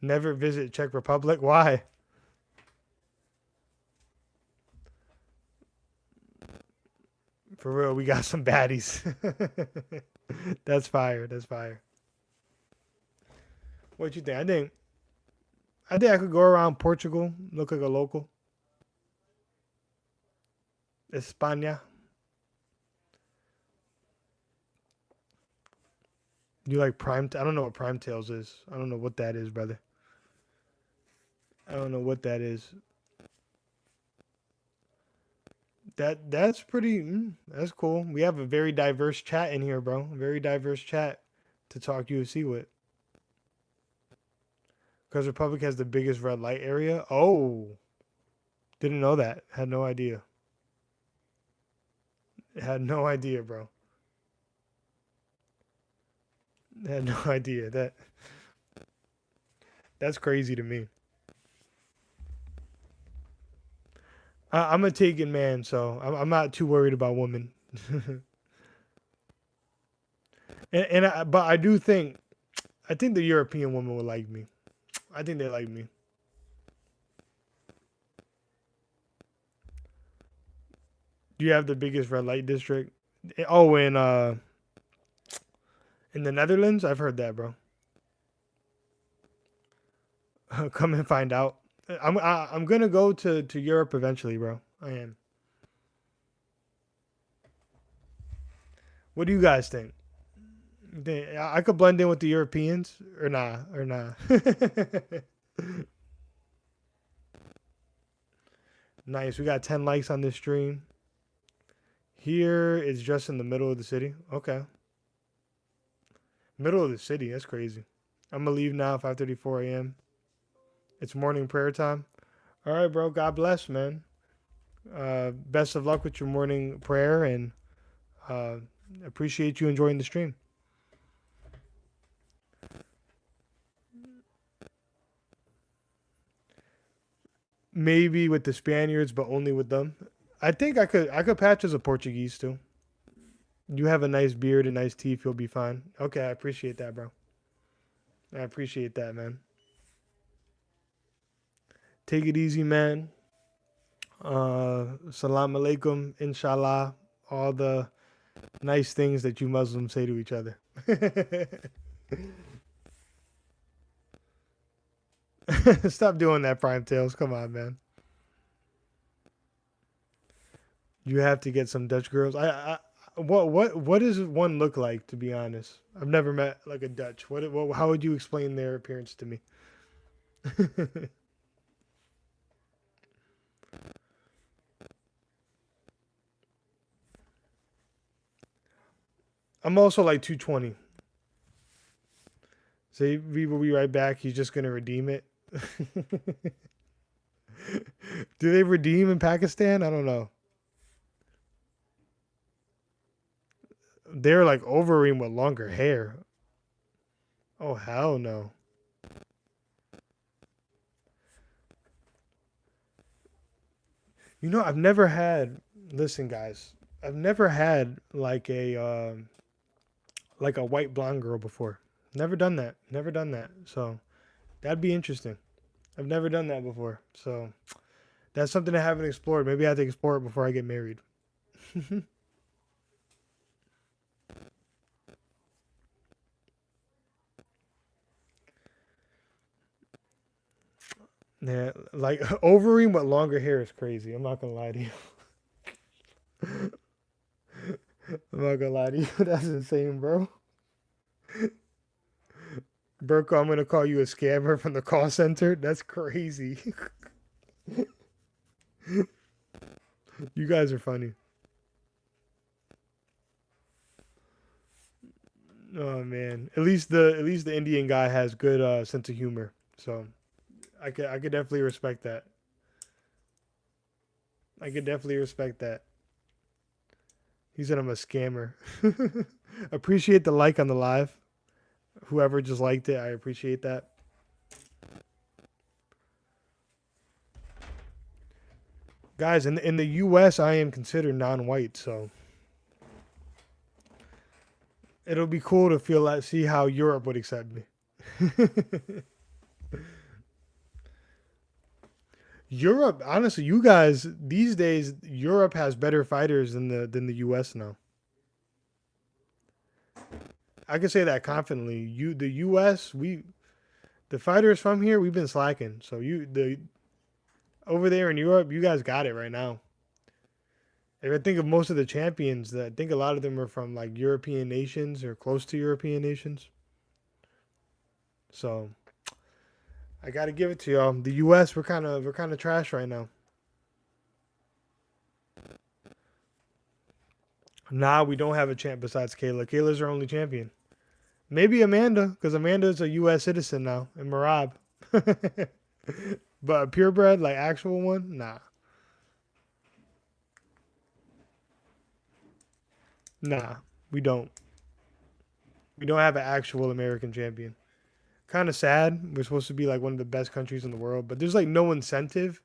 Never visit Czech Republic. Why? For real, we got some baddies. That's fire. That's fire. What you think? I think I could go around Portugal, look like a local. España. You like prime? I don't know what prime tails is. I don't know what that is, brother. I don't know what that is. That's pretty. That's cool. We have a very diverse chat in here, bro. Very diverse chat to talk UFC with. Because Republic has the biggest red light area. Oh, didn't know that. Had no idea. Had no idea, bro. Had no idea. That's crazy to me. I'm a taken man, so I'm not too worried about women. But I do think I think the European women would like me. I think they like me. Do you have the biggest red light district? Oh, in the Netherlands, I've heard that, bro. Come and find out. I'm gonna go to Europe eventually, bro. I am. What do you guys think? I could blend in with the Europeans or nah or nah. Nice. We got 10 likes on this stream. Here is just in the middle of the city. Okay. Middle of the city. That's crazy. I'm gonna leave now. 5:34 a.m. It's morning prayer time. All right, bro. God bless, man. Best of luck with your morning prayer, and uh, appreciate you enjoying the stream. Maybe with the Spaniards, but only with them. I think I could patch as a Portuguese too. You have a nice beard and nice teeth. You'll be fine. Okay, I appreciate that, bro. I appreciate that, man. Take it easy, man. Salam alaikum, inshallah. All the nice things that you Muslims say to each other. Stop doing that, Prime Tails. Come on, man. You have to get some Dutch girls. What does one look like? To be honest, I've never met like a Dutch. What how would you explain their appearance to me? I'm also like 220. So we will be right back. He's just gonna redeem it. Do they redeem in Pakistan? I don't know. They're like Overeem with longer hair. Oh hell no. You know, I've never had. Listen, guys, I've never had like a white blonde girl before. Never done that. Never done that. So that'd be interesting. I've never done that before. So that's something I haven't explored. Maybe I have to explore it before I get married. Yeah, like Overeem with longer hair is crazy. I'm not gonna lie to you. I'm not gonna lie to you. That's insane, bro. Burko, I'm gonna call you a scammer from the call center. That's crazy. You guys are funny. Oh man. At least the Indian guy has good sense of humor. So I could definitely respect that. I could definitely respect that. He said I'm a scammer. Appreciate the like on the live. Whoever just liked it, I appreciate that. Guys, in the US I am considered non-white, so it'll be cool to feel like see how Europe would accept me. Europe, honestly, you guys these days Europe has better fighters than the US now. I can say that confidently. The US, the fighters from here, we've been slacking. So you the over there in Europe, you guys got it right now. If I think of most of the champions, I think a lot of them are from like European nations or close to European nations. So I got to give it to y'all. The U.S. we're kind of trash right now. Nah, we don't have a champ besides Kayla. Kayla's our only champion. Maybe Amanda, because Amanda's a U.S. citizen now, and Marab. But a purebred, like actual one, nah, nah, we don't. We don't have an actual American champion. Kind of sad. We're supposed to be like one of the best countries in the world, but there's like no incentive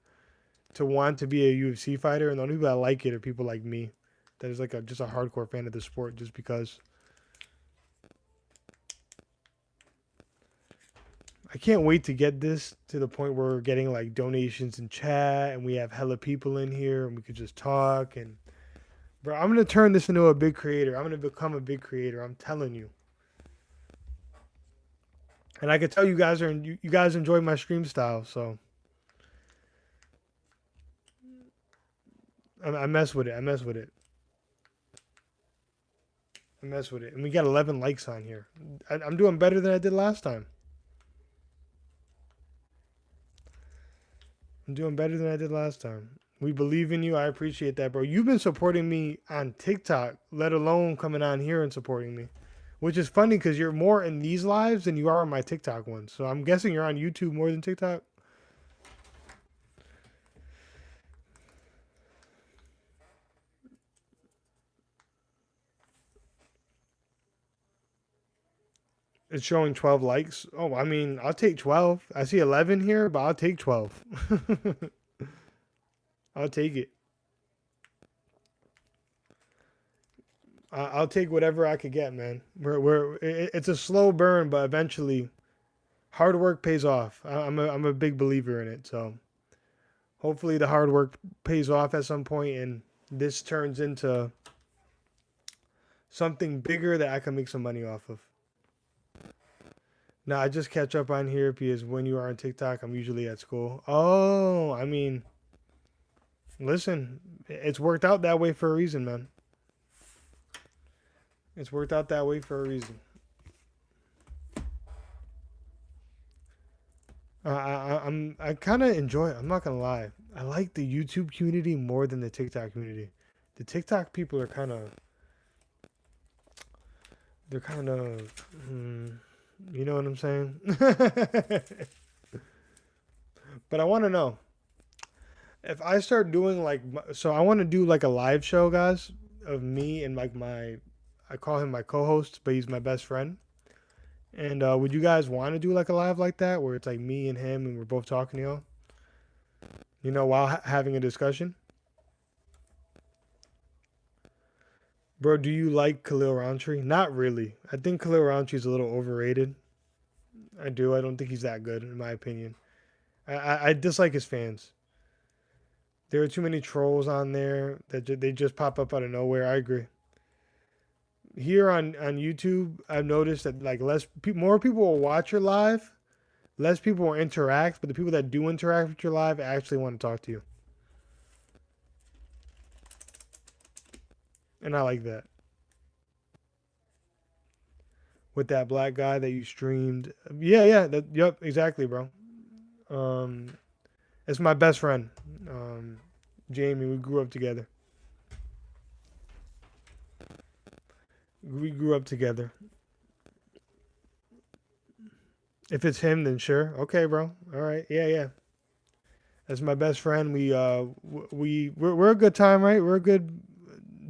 to want to be a UFC fighter, and the only people that like it are people like me, that is like just a hardcore fan of the sport, just because. I can't wait to get this to the point where we're getting like donations in chat and we have hella people in here and we could just talk and bro, I'm gonna turn this into a big creator. I'm gonna become a big creator. I'm telling you. And I can tell you guys enjoy my stream style, so I mess with it. I mess with it. I mess with it. And we got 11 likes on here. I'm doing better than I did last time. I'm doing better than I did last time. We believe in you. I appreciate that, bro. You've been supporting me on TikTok, let alone coming on here and supporting me. Which is funny because you're more in these lives than you are on my TikTok ones. So I'm guessing you're on YouTube more than TikTok. It's showing 12 likes. Oh, I mean, I'll take 12. I see 11 here, but I'll take 12. I'll take it. I'll take whatever I could get, man. It's a slow burn, but eventually, hard work pays off. I'm a big believer in it. So hopefully, the hard work pays off at some point, and this turns into something bigger that I can make some money off of. Now I just catch up on here because when you are on TikTok, I'm usually at school. Oh, I mean, listen, it's worked out that way for a reason, man. It's worked out that way for a reason. I kind of enjoy it. I'm not gonna lie. I like the YouTube community more than the TikTok community. The TikTok people are they're kind of, you know what I'm saying? But I want to know if I start doing like, so I want to do like a live show, guys, of me and like I call him my co-host, but he's my best friend. And would you guys want to do like a live like that where it's like me and him and we're both talking to y'all? You know, while having a discussion? Bro, do you like Khalil Roundtree? Not really. I think Khalil Roundtree is a little overrated. I do. I don't think he's that good, in my opinion. I dislike his fans. There are too many trolls on there that they just pop up out of nowhere. I agree. Here on YouTube, I've noticed that like more people will watch your live, less people will interact, but the people that do interact with your live actually want to talk to you. And I like that. With that black guy that you streamed. Yep, exactly, bro. Um it's my best friend. Jamie, we grew up together. We grew up together. If it's him, then sure. Okay, bro. All right. Yeah, yeah. That's my best friend. We're a good time, right? We're a good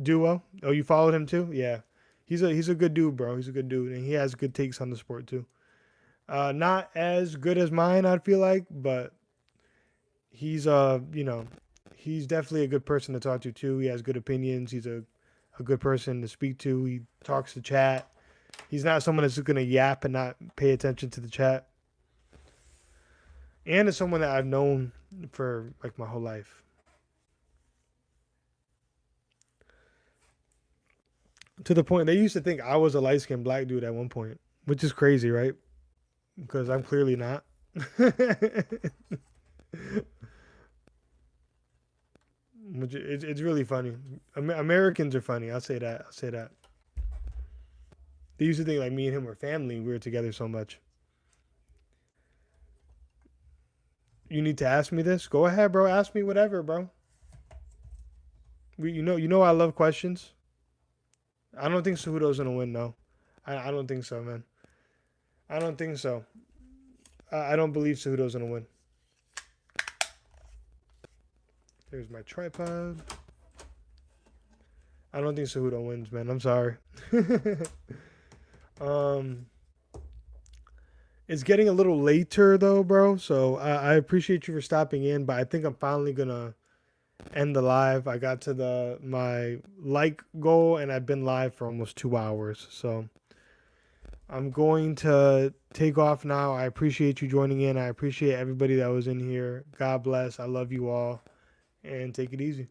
duo. Oh, you followed him too? Yeah. He's a good dude, bro. He's a good dude, and he has good takes on the sport too. Not as good as mine, I feel like, but he's definitely a good person to talk to too. He has good opinions. He's a good person to speak to. He talks to chat. He's not someone that's just gonna yap and not pay attention to the chat. And it's someone that I've known for like my whole life. To the point they used to think I was a light skinned black dude at one point, which is crazy, right? Because I'm clearly not. Which it's really funny. Americans are funny. I'll say that. I'll say that. They used to think like me and him were family. We were together so much. You need to ask me this. Go ahead, bro. Ask me whatever, bro. You know, I love questions. I don't think Cejudo's gonna win, no. I don't think so, man. I don't think so. I don't believe Cejudo's gonna win. There's my tripod. I don't think Cejudo wins, man. I'm sorry. um, it's getting a little later though, bro. So I appreciate you for stopping in, but I think I'm finally gonna end the live. I got to my like goal, and I've been live for almost 2 hours. So I'm going to take off now. I appreciate you joining in. I appreciate everybody that was in here. God bless. I love you all. And take it easy.